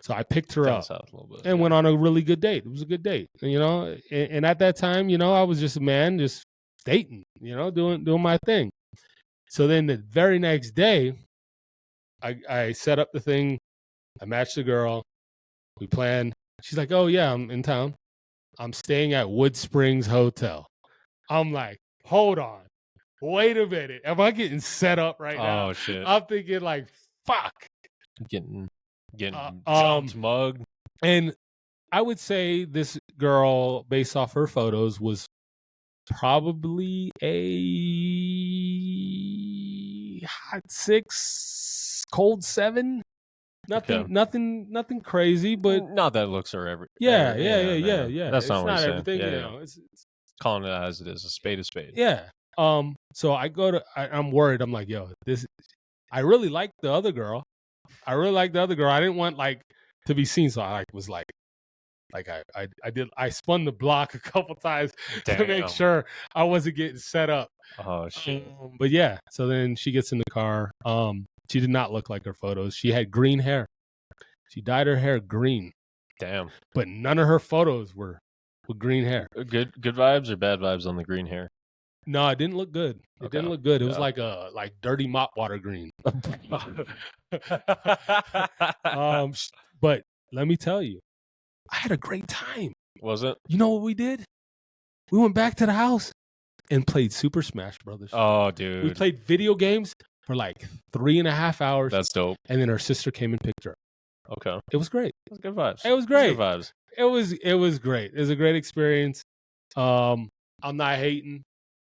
So I picked her up and went on a really good date. It was a good date, you know. And at that time, you know, I was just a man, just dating, you know, doing my thing. So then the very next day, I set up the thing. I matched the girl. We planned. She's like, "Oh yeah, I'm in town. I'm staying at Wood Springs Hotel." I'm like, hold on, wait a minute. Am I getting set up right now? Oh shit. I'm thinking like, fuck. Getting um, jumped, mugged. And I would say this girl, based off her photos, was probably a hot 6, cold 7. Nothing, Okay. nothing crazy, but Not that looks are every. yeah. That's It's not what not I'm saying. everything, Yeah, you yeah. know. It's Calling it as it is, a spade. yeah. So I go to. I'm worried. I'm like, yo, this. I really like the other girl. I didn't want like to be seen, so I was like I spun the block a couple times to make Damn. sure I wasn't getting set up. Oh shit. But yeah, so then she gets in the car. She did not look like her photos. She had green hair. She dyed her hair green, Damn. but none of her photos were with green hair. Good vibes or bad vibes on the green hair? No, it didn't look good. It Okay. didn't look good. It was Yeah. like dirty mop water green. But let me tell you, I had a great time. Was it? You know what we did? We went back to the house and played Super Smash Brothers. Oh, dude. We played video games for like 3.5 hours. That's dope. And then her sister came and picked her. Okay. It was great. That's good vibes. It was That's great. good vibes. It was great. It was a great experience. I'm not hating.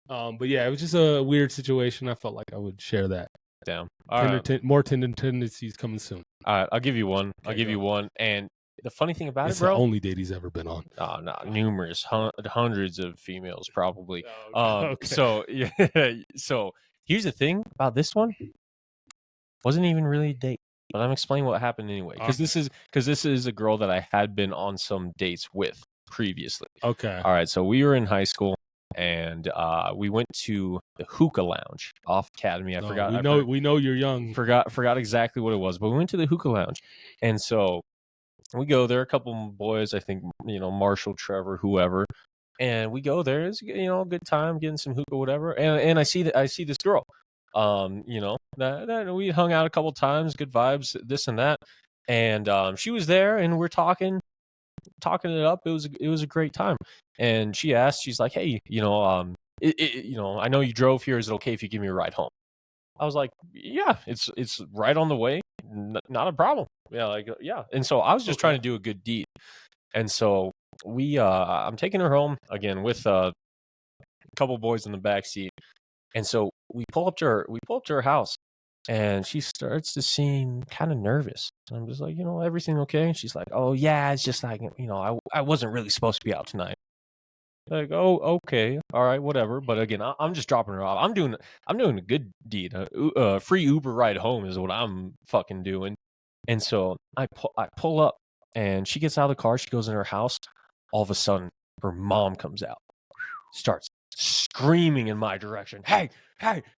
But yeah, it was just a weird situation. I felt like I would share that. Damn. All right. More tender tendencies coming soon. All right. I'll give you one. I'll Okay, give go. you one. And the funny thing about It's it, the bro. only date he's ever been on. No, numerous, hundreds of females probably. Okay. So yeah. So here's the thing about this one. Wasn't even really a date, but I'm explaining what happened anyway. Because this is a girl that I had been on some dates with previously. Okay. All right. So we were in high school, and we went to the Hookah Lounge off Academy. I forgot. We know you're young. Forgot exactly what it was, but we went to the Hookah Lounge, and so we go there. A couple boys, I think, Marshall, Trevor, whoever, and we go there. It's a good time, getting some hookah, whatever. And I see this girl. That we hung out a couple times, good vibes, this and that, and she was there, and we're talking it up. It was a great time, and she asked, she's like, hey, I know you drove here. Is it okay if you give me a ride home? I was like, yeah, it's right on the way, not a problem. Yeah. And so I was just trying to do a good deed, and so I'm taking her home again with a couple boys in the back seat. And so we pull up to her house, and she starts to seem kind of nervous. And I'm just like, everything okay? And she's like, oh yeah, it's just like, I wasn't really supposed to be out tonight. Like, oh, okay, all right, whatever. But again, I'm just dropping her off. I'm doing a good deed. Free Uber ride home is what I'm fucking doing. And so I pull up, and she gets out of the car. She goes in her house. All of a sudden, her mom comes out, starts screaming in my direction. Hey,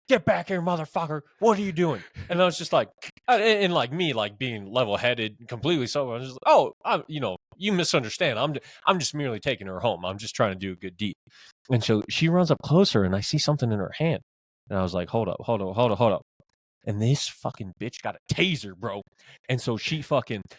get back here, motherfucker. What are you doing? And I was just like, and like me, like being level-headed, completely sober. I was just like, you misunderstand. I'm just merely taking her home. I'm just trying to do a good deed. And so she runs up closer, and I see something in her hand. And I was like, hold up. And this fucking bitch got a taser, bro. And so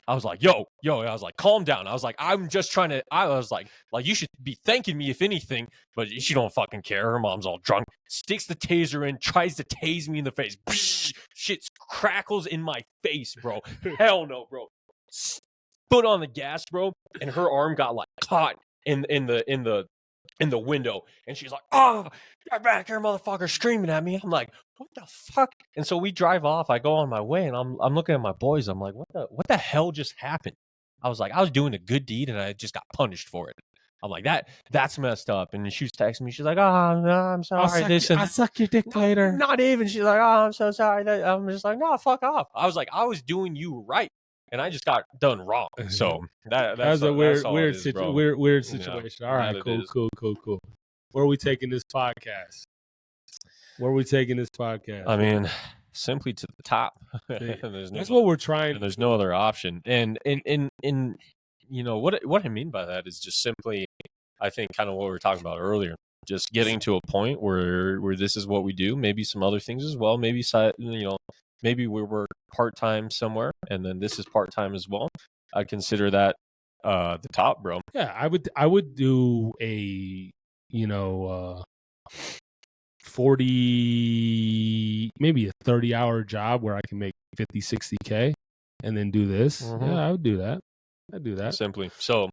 I was like, yo, I was like, calm down. I was like, I was like, you should be thanking me if anything, but she don't fucking care. Her mom's all drunk. Sticks the taser in, tries to tase me in the face. Shit crackles in my face, bro. Hell no, bro. Foot on the gas, bro. And her arm got like caught in the window, and she's like, oh, get back here, motherfucker, screaming at me. I'm like, what the fuck? And so we drive off. I go on my way, and I'm looking at my boys. I'm like, what the hell just happened? I was like, I was doing a good deed, and I just got punished for it. I'm like, that's messed up. And she was texting me. She's like, oh, no, I'm sorry. I'll suck your dick later. Not even. She's like, oh, I'm so sorry. I'm just like, no, fuck off. I was like, I was doing you right, and I just got done wrong. So that's a weird situation. Yeah, all right, cool. Where are we taking this podcast? I mean, simply to the top. That's what we're trying. There's no other option. And what I mean by that is just simply, I think, kind of what we were talking about earlier. Just getting to a point where this is what we do. Maybe some other things as well. Maybe maybe we work part-time somewhere, and then this is part-time as well. I'd consider that the top, bro. Yeah, I would do a 40, maybe a 30-hour job where I can make 50, 60K and then do this, yeah, I would do that. I'd do that. Simply. So,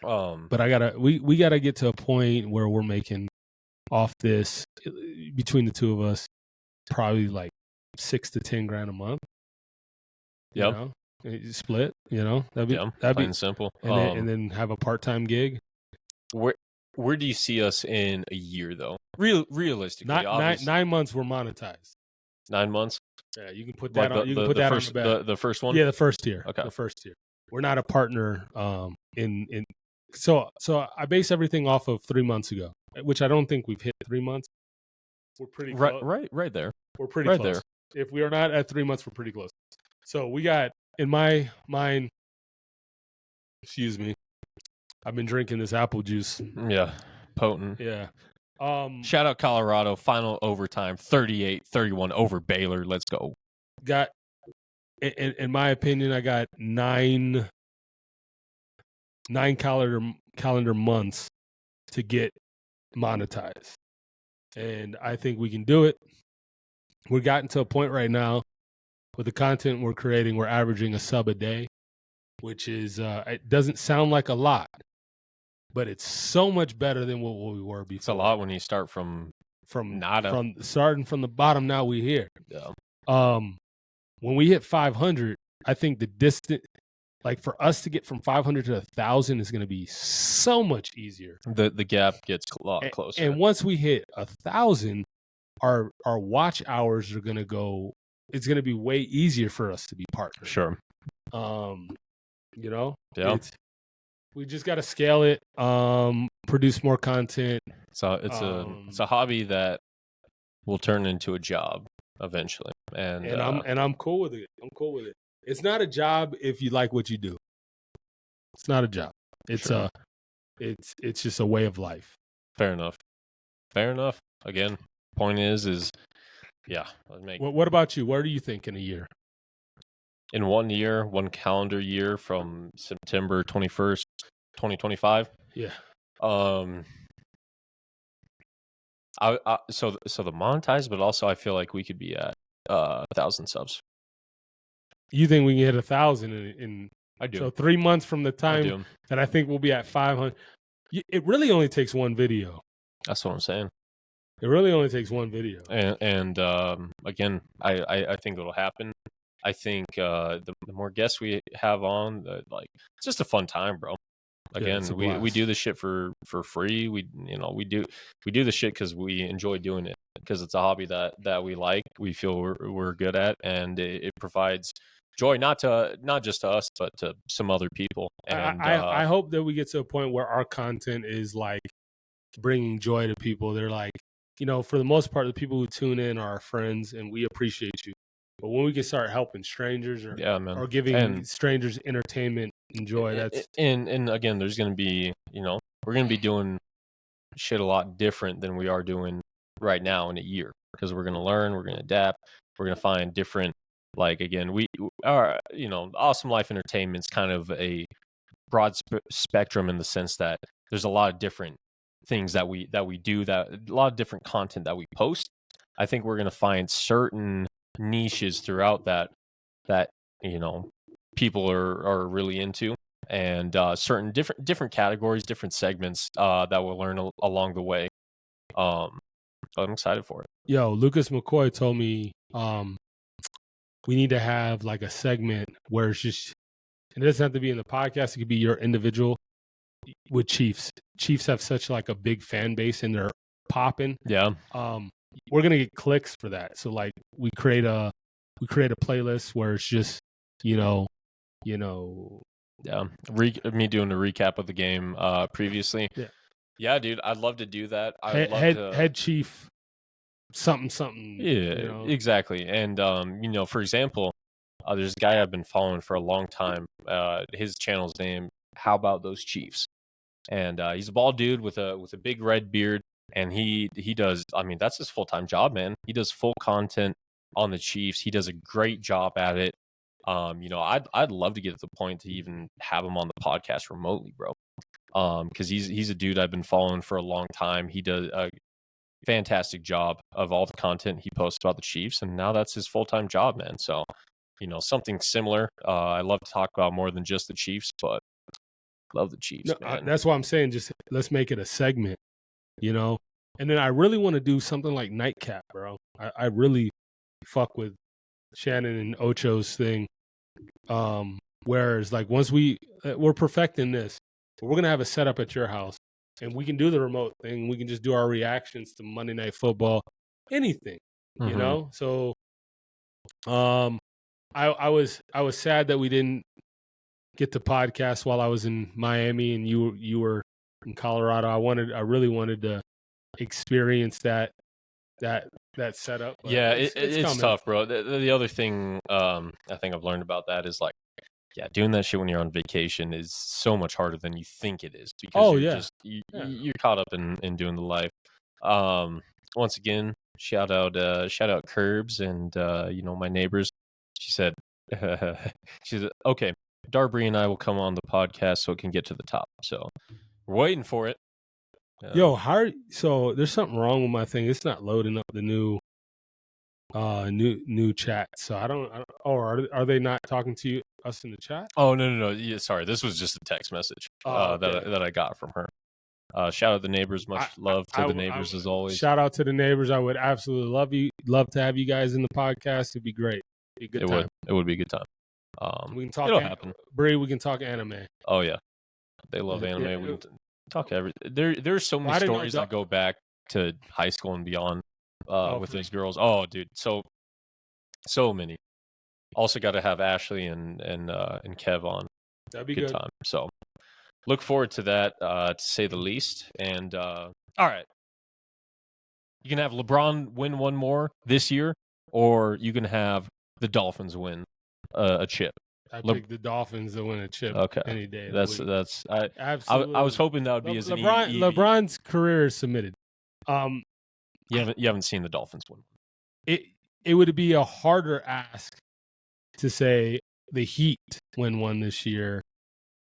But we gotta get to a point where we're making off this between the two of us probably like 6 to 10 grand a month. Yep. You know? Split, you know, that'd plain be and simple. and then have a part-time gig. Where do you see us in a year, though? Realistically, 9 months we're monetized. 9 months. Yeah, you can put that on. You can put the that first, on the back. the first one. Yeah, the first tier. Okay. The first tier. We're not a partner. So I base everything off of 3 months ago, which I don't think we've hit 3 months. We're pretty close. Right there. We're pretty right close. If we are not at 3 months, we're pretty close. So we got, in my mind, excuse me, I've been drinking this apple juice. Yeah, potent. Yeah. Shout out Colorado, final overtime, 38-31 over Baylor. Let's go. Got, in my opinion, I got nine calendar months to get monetized. And I think we can do it. We're gotten to a point right now with the content we're creating, we're averaging a sub a day, which is, it doesn't sound like a lot, but it's so much better than what we were before. It's a lot when you start from nada. Starting from the bottom, now we're here. Yeah. When we hit 500, I think the distance, like for us to get from 500 to 1,000 is going to be so much easier. The gap gets a lot closer. And once we hit 1,000, our watch hours are going to go. It's going to be way easier for us to be partners. Sure. You know. Yeah. We just got to scale it. Produce more content. So it's a hobby that will turn into a job eventually. And I'm cool with it. I'm cool with it. It's not a job if you like what you do. It's not a job. It's Sure. it's just a way of life. Fair enough. Again, point is yeah. What about you? What do you think in a year? In 1 year, one calendar year from September 21st, 2025. Yeah. So the monetize, but also I feel like we could be at 1,000 subs. You think we can hit 1,000 in I do. So 3 months from the time that I think we'll be at 500. It really only takes one video. That's what I'm saying. It really only takes one video. And again, I think it'll happen. I think the more guests we have on, it's just a fun time, bro. Again, we do this shit for free. We do the shit because we enjoy doing it, because it's a hobby that we like, we feel we're good at, and it provides joy not just to us, but to some other people. And I hope that we get to a point where our content is like bringing joy to people. They're like, for the most part, the people who tune in are our friends, and we appreciate you. But when we can start helping strangers or giving strangers entertainment and joy, that's and again, there's going to be, we're going to be doing shit a lot different than we are doing right now in a year, because we're going to learn, we're going to adapt, we're going to find different, again, we are, Awesome Life Entertainment's kind of a broad spectrum in the sense that there's a lot of different things that we do, that a lot of different content that we post. I think we're going to find certain niches throughout that people are really into, and certain different categories, different segments that we'll learn along the way. So I'm excited for it. Yo, Lucas McCoy told me we need to have like a segment where it's just, it doesn't have to be in the podcast, it could be your individual with Chiefs. Chiefs have such like a big fan base and they're popping. Yeah. We're gonna get clicks for that. So like we create a playlist where it's just me doing a recap of the game previously. Yeah, dude, I'd love to do that. Head chief something. Yeah, exactly. And for example, there's a guy I've been following for a long time. His channel's name, How About Those Chiefs, and he's a bald dude with a big red beard. And he does, that's his full-time job, man. He does full content on the Chiefs. He does a great job at it. I'd love to get to the point to even have him on the podcast remotely, bro. Because he's a dude I've been following for a long time. He does fantastic job of all the content he posts about the Chiefs, and now that's his full-time job, man. So, something similar. I love to talk about more than just the Chiefs, but love the Chiefs, No, man. that's why I'm saying just let's make it a segment, And then I really want to do something like Nightcap, bro. I really fuck with Shannon and Ocho's thing. Whereas like once we're perfecting this, we're gonna have a setup at your house, and we can do the remote thing. We can just do our reactions to Monday Night Football, anything, Mhm. So, I was sad that we didn't get to podcast while I was in Miami and you were in Colorado. I really wanted to experience that setup. But Yeah, it's it's coming. tough, bro. The other thing I think I've learned about that is like, yeah, doing that shit when you're on vacation is so much harder than you think it is because you're Yeah. just you're caught up in doing the life. Once again, shout out Curbs and my neighbors. She said she said, okay, Darby and I will come on the podcast so it can get to the top. So we're waiting for it. Yo, so there's something wrong with my thing. It's not loading up the new chat. So I don't are they not talking to us in the chat? Oh no. Yeah, sorry. This was just a text message Okay. that I got from her. Shout out the neighbors. Much love to the neighbors as always. Shout out to the neighbors. I would absolutely love to have you guys in the podcast. It'd be great. It'd be a good time. It would be a good time. We can talk. It'll happen. Bree, we can talk anime. Oh yeah, they love anime. Yeah, we can talk everything. There's so many stories that go back to high school and beyond with those girls. Oh, dude, so many. Also, got to have Ashley and Kev on. That'd be good time. So look forward to that, to say the least. And all right, you can have LeBron win one more this year, or you can have the Dolphins win a chip. I pick the Dolphins to win a chip. Okay, any day. I was hoping that would be as LeBron's career is submitted. You haven't seen the Dolphins win. It would be a harder ask to say the Heat win one this year,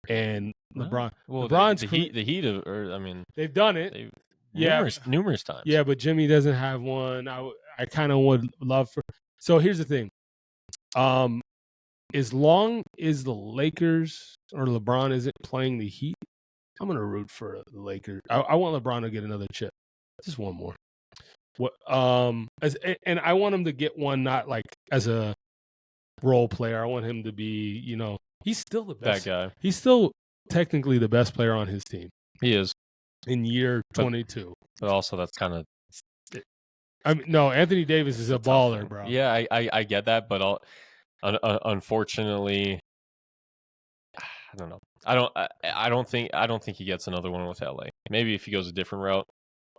and LeBron. Well, LeBron's the Heat, I mean, they've done it. Numerous times. Yeah, but Jimmy doesn't have one. I kind of would love for. So here's the thing. As long as the Lakers or LeBron isn't playing the Heat, I'm gonna root for the Lakers. I want LeBron to get another chip, just one more. And I want him to get one not like as a role player. I want him to be, he's still the best that guy. He's still technically the best player on his team. He is in year 22. But also, that's kind of. I mean, no, Anthony Davis is a baller, bro. Yeah, I get that, but unfortunately, I don't know. I don't think he gets another one with LA. Maybe if he goes a different route,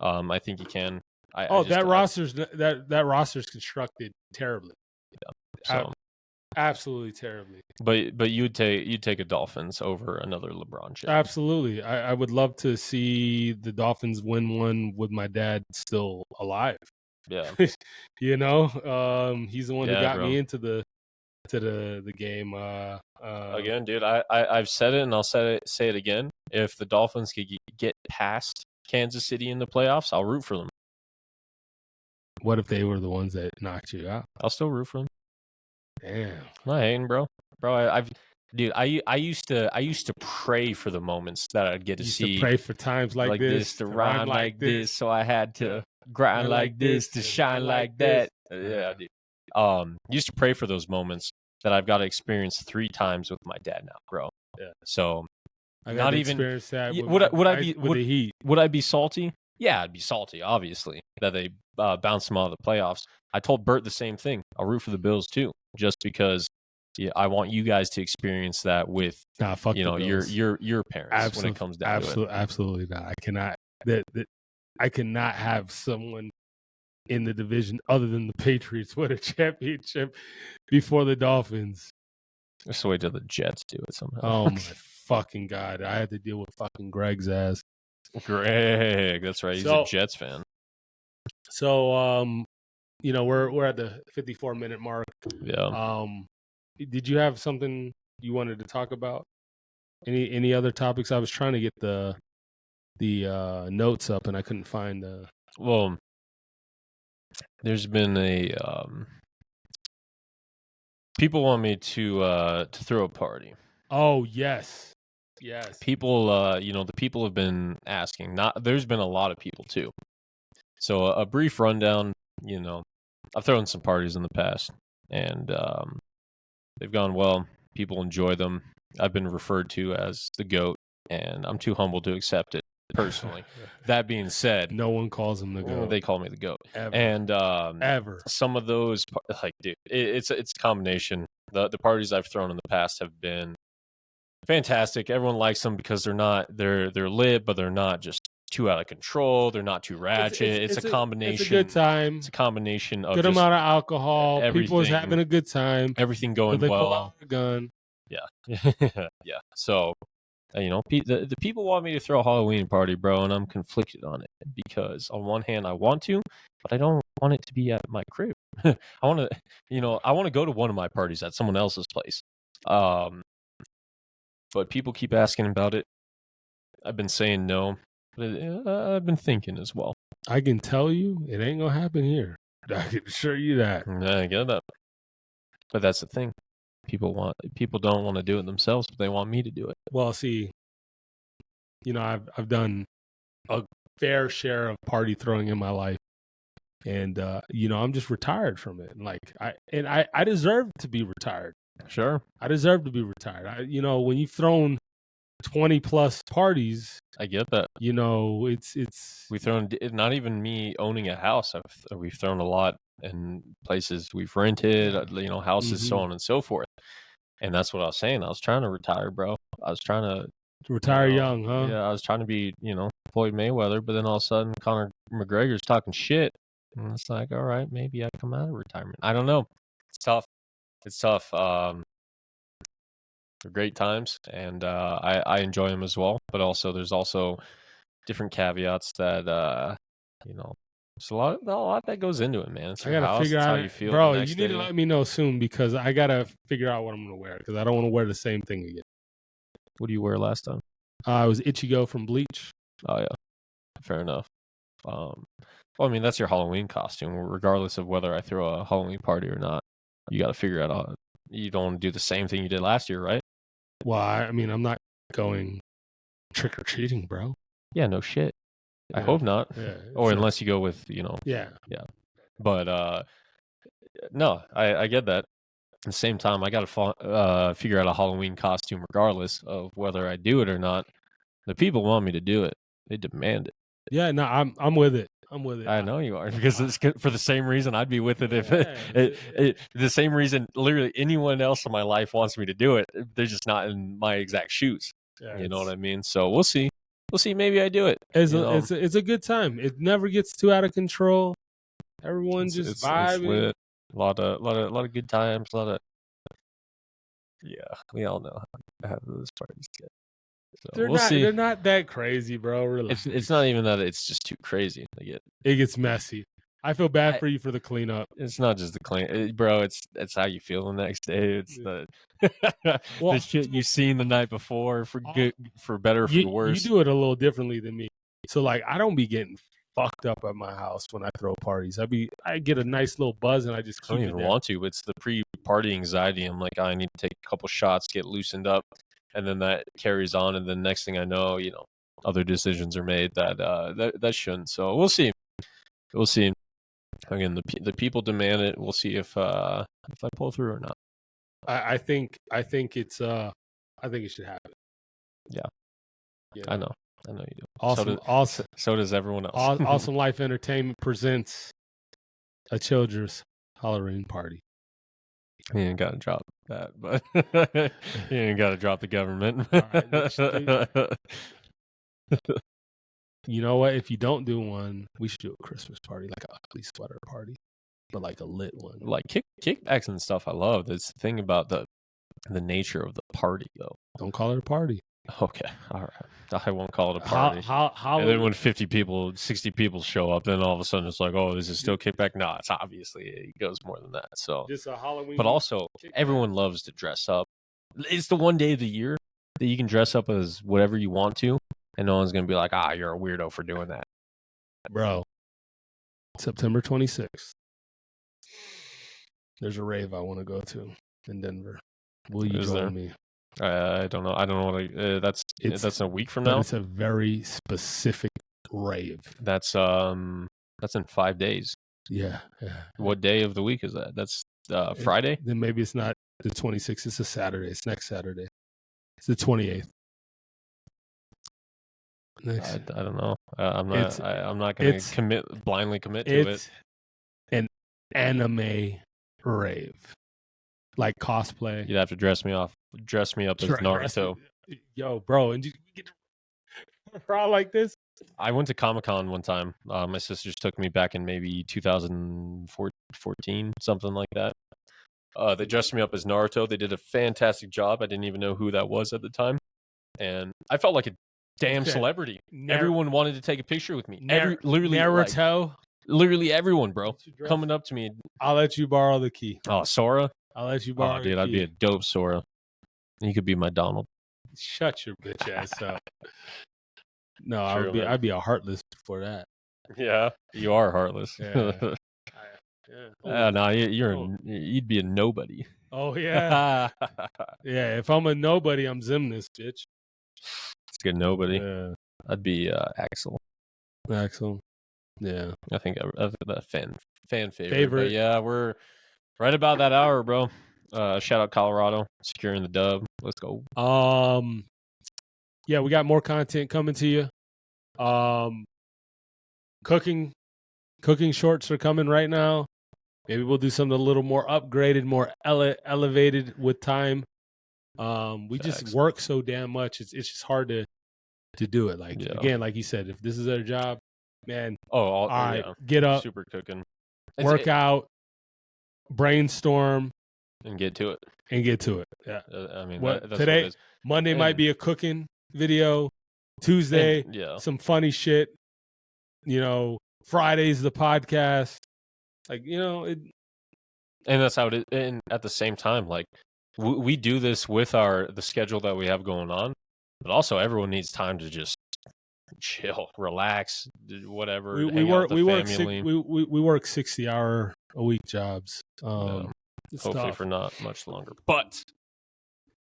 I think he can. That roster's constructed terribly. Yeah, so. Absolutely terribly. But you'd take a Dolphins over another LeBron chip. Absolutely. I would love to see the Dolphins win one with my dad still alive. Yeah. He's the one who got me into the game. Again, dude, I've said it and I'll say it again. If the Dolphins could get past Kansas City in the playoffs, I'll root for them. What if they were the ones that knocked you out? I'll still root for them. Damn. I'm not hating, bro. I used to pray for the moments that I'd get to see. To pray for times like this, to rhyme like this, so I had to grind like this, to shine like that. Yeah, dude. Used to pray for those moments that I've got to experience 3 times with my dad now, bro. Yeah. So I got to experience that. Would I be salty? Yeah, I'd be salty, obviously, that they bounced them out of the playoffs. I told Bert the same thing. I'll root for the Bills too, just because I want you guys to experience that with your parents when it comes down to it. Absolutely not. I cannot. I cannot have someone in the division other than the Patriots win a championship before the Dolphins. Just wait till the Jets do it somehow. Oh my fucking God! I had to deal with fucking Greg's ass. Greg, that's right. He's a Jets fan. So, we're at the 54-minute mark. Yeah. Did you have something you wanted to talk about? Any other topics? I was trying to get the notes up and I couldn't find. Well, there's been a people want me to throw a party. Oh yes, yes. People, the people have been asking. There's been a lot of people too. So a brief rundown. I've thrown some parties in the past, and they've gone well. People enjoy them. I've been referred to as the GOAT, and I'm too humble to accept it personally. That being said, No one calls him the GOAT. they call me the GOAT. Ever. And Ever. some of those, dude, it's a combination. The parties I've thrown in the past have been fantastic. Everyone likes them because they're lit, but they're not just too out of control. They're not too ratchet. It's a combination. It's a good time. It's a combination of Good just amount of alcohol. People's everything. having a good time. everything But going they pull well. out a gun. Yeah. Yeah. So, the people want me to throw a Halloween party, bro, and I'm conflicted on it because on one hand I want to, but I don't want it to be at my crib. I want to go to one of my parties at someone else's place. But people keep asking about it. I've been saying no, but I've been thinking as well. I can tell you, it ain't gonna happen here. I can assure you that. I get that. But that's the thing. People don't want to do it themselves, but they want me to do it. Well, see, I've done a fair share of party throwing in my life, and I'm just retired from it. And I deserve to be retired. Sure. I deserve to be retired. When you've thrown 20 plus parties, I get that. It's We've thrown, not even me owning a house. We've thrown a lot in places we've rented, houses, so on and so forth. And that's what I was saying. I was trying to retire, bro. I was trying to retire young, huh? Yeah, I was trying to be, Floyd Mayweather, but then all of a sudden Conor McGregor's talking shit. And it's like, all right, maybe I come out of retirement. I don't know. It's tough. They're great times, and I enjoy them as well. But also, there's also different caveats that there's a lot that goes into it, man. It's I gotta figure out how you feel, bro. You need to let me know soon because I gotta figure out what I'm gonna wear because I don't want to wear the same thing again. What do you wear last time? I was Ichigo from Bleach. Oh yeah, fair enough. Well, I mean that's your Halloween costume, regardless of whether I throw a Halloween party or not. You got to figure it out. You don't want to do the same thing you did last year, right? Well, I'm not going trick or treating, bro. Yeah, no shit. Yeah. I hope not. Yeah. Or unless you go with, Yeah. But no, I get that. At the same time, I got to figure out a Halloween costume regardless of whether I do it or not. The people want me to do it. They demand it. Yeah, no, I'm with it. I'm with it. I know you are because it's for the same reason I'd be with it if Yeah. the same reason literally anyone else in my life wants me to do it. They're just not in my exact shoes. Yeah, You know what I mean? So we'll see. We'll see. Maybe I do it. It's a good time. It never gets too out of control. Everyone just vibing. It's lit. A lot of good times. We all know how those parties get. So we'll see. They're not that crazy, bro. Really. It's not even that. It's just too crazy. It gets messy. I feel bad for you for the cleanup. It's not just the clean, bro. It's how you feel the next day. It's the Well, the shit you've seen the night before, for good, for better, for worse. You do it a little differently than me. So I don't be getting fucked up at my house when I throw parties. I get a nice little buzz and I just I keep don't it even there. want to. It's the pre-party anxiety. I'm like, I need to take a couple shots, get loosened up, and then that carries on. And then next thing I know, other decisions are made that shouldn't. So we'll see. We'll see. Again, the people demand it. We'll see if I pull through or not. I think it should happen. Yeah. You I know you do. Awesome. So does everyone else. Awesome Life Entertainment presents a children's Halloween party. You ain't got to drop that, but you ain't got to drop the government. You know what? If you don't do one, we should do a Christmas party, like a ugly sweater party, but like a lit one. Like kickbacks and stuff. I love. That's the thing about the nature of the party, though. Don't call it a party. Okay, all right. I won't call it a party. How and then when 50 people, 60 people show up, then all of a sudden it's like, oh, is it still kickback? No, it's obviously it goes more than that. So, just a Halloween. But also, everyone loves to dress up. It's the one day of the year that you can dress up as whatever you want to, and no one's gonna be like, you're a weirdo for doing that, bro. September 26th. There's a rave I want to go to in Denver. Will you Is join there? me? I don't know. I don't know what that's a week from But now. it's a very specific rave. That's in 5 days. Yeah. What day of the week is that? That's Friday. Then maybe it's not the 26th. It's a Saturday. It's next Saturday. It's the 28th. Next. I don't know. I'm It's- not going to blindly commit to it. It's an anime rave, like cosplay. You'd have to dress me up as Naruto. Yo, bro, and you get around like this. I went to Comic-Con one time. My sisters took me back in maybe 2014, something like that. They dressed me up as Naruto. They did a fantastic job. I didn't even know who that was at the time. And I felt like a damn celebrity. Everyone wanted to take a picture with me. Literally, Naruto. literally everyone, bro, coming up to me. I'll let you borrow the key. Oh, Sora. I'll let you borrow. Oh, dude, the I'd be key. a dope Sora. You could be my Donald. Shut your bitch ass up. No, True, man. I'd be a heartless before that. Yeah, you are heartless. Yeah. Yeah. No, you'd be a nobody. Oh yeah. Yeah. If I'm a nobody, I'm Zimnus, bitch. It's good nobody. Yeah. I'd be Axel. Axel. Yeah. I think that fan favorite. Favorite. But yeah, we're right about that hour, bro. Shout out Colorado, securing the dub. Let's go. Yeah, we got more content coming to you. Cooking shorts are coming right now. Maybe we'll do something a little more upgraded, more elevated with time. We just Facts. work so damn much. It's just hard to do it. Like, Yeah. again, like you said, if this is our job, man, Oh, all right, yeah. get up, Super cooking. work out, brainstorm, and get to it. and get to it. Yeah. I mean, What- that's today- what it is. Monday might And- be a cooking video. Tuesday, And, yeah. some funny shit. Friday's the podcast. Like, And that's how it is. And at the same time, like we do this with the schedule that we have going on, but also everyone needs time to just chill, relax, whatever. we hang out with the work family. we work 60-hour a week jobs. Yeah. It's Hopefully tough. for not much longer, but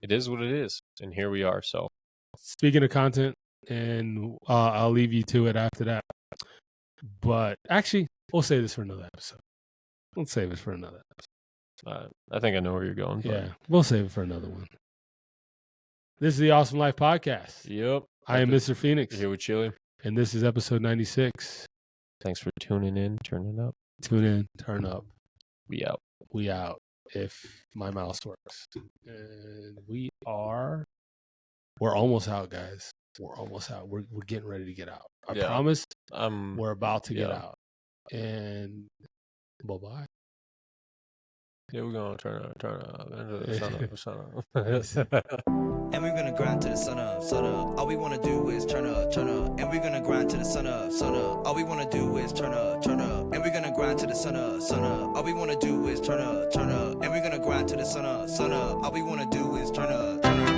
it is what it is, and here we are. So Speaking of content, and I'll leave you to it after that. But actually, we'll save this for another episode. Let's save it for another episode. I think I know where you're going. But Yeah, we'll save it for another one. This is the Awesome Life Podcast. Yep. I am Mr. Phoenix, Here with Chili. and this is episode 96. Thanks for tuning in, turning up. Tune in, turn up. We out. We out if my mouse works. And we're almost out, guys. We're almost out. We're getting ready to get out. I Yeah. promise We're we're about to get yeah. out. And bye-bye. Yeah, we're gonna turn up. Sun up. And we're gonna grind to the sun up, sun up. All we wanna do is turn up, turn up. And we're gonna grind to the sun up, sun up. All we wanna do is turn up, turn up. And we're gonna grind to the sun up, sun up. All we wanna do is turn up, turn up. And we're gonna grind to the sun up, sun up. All we wanna do is turn up, turn up.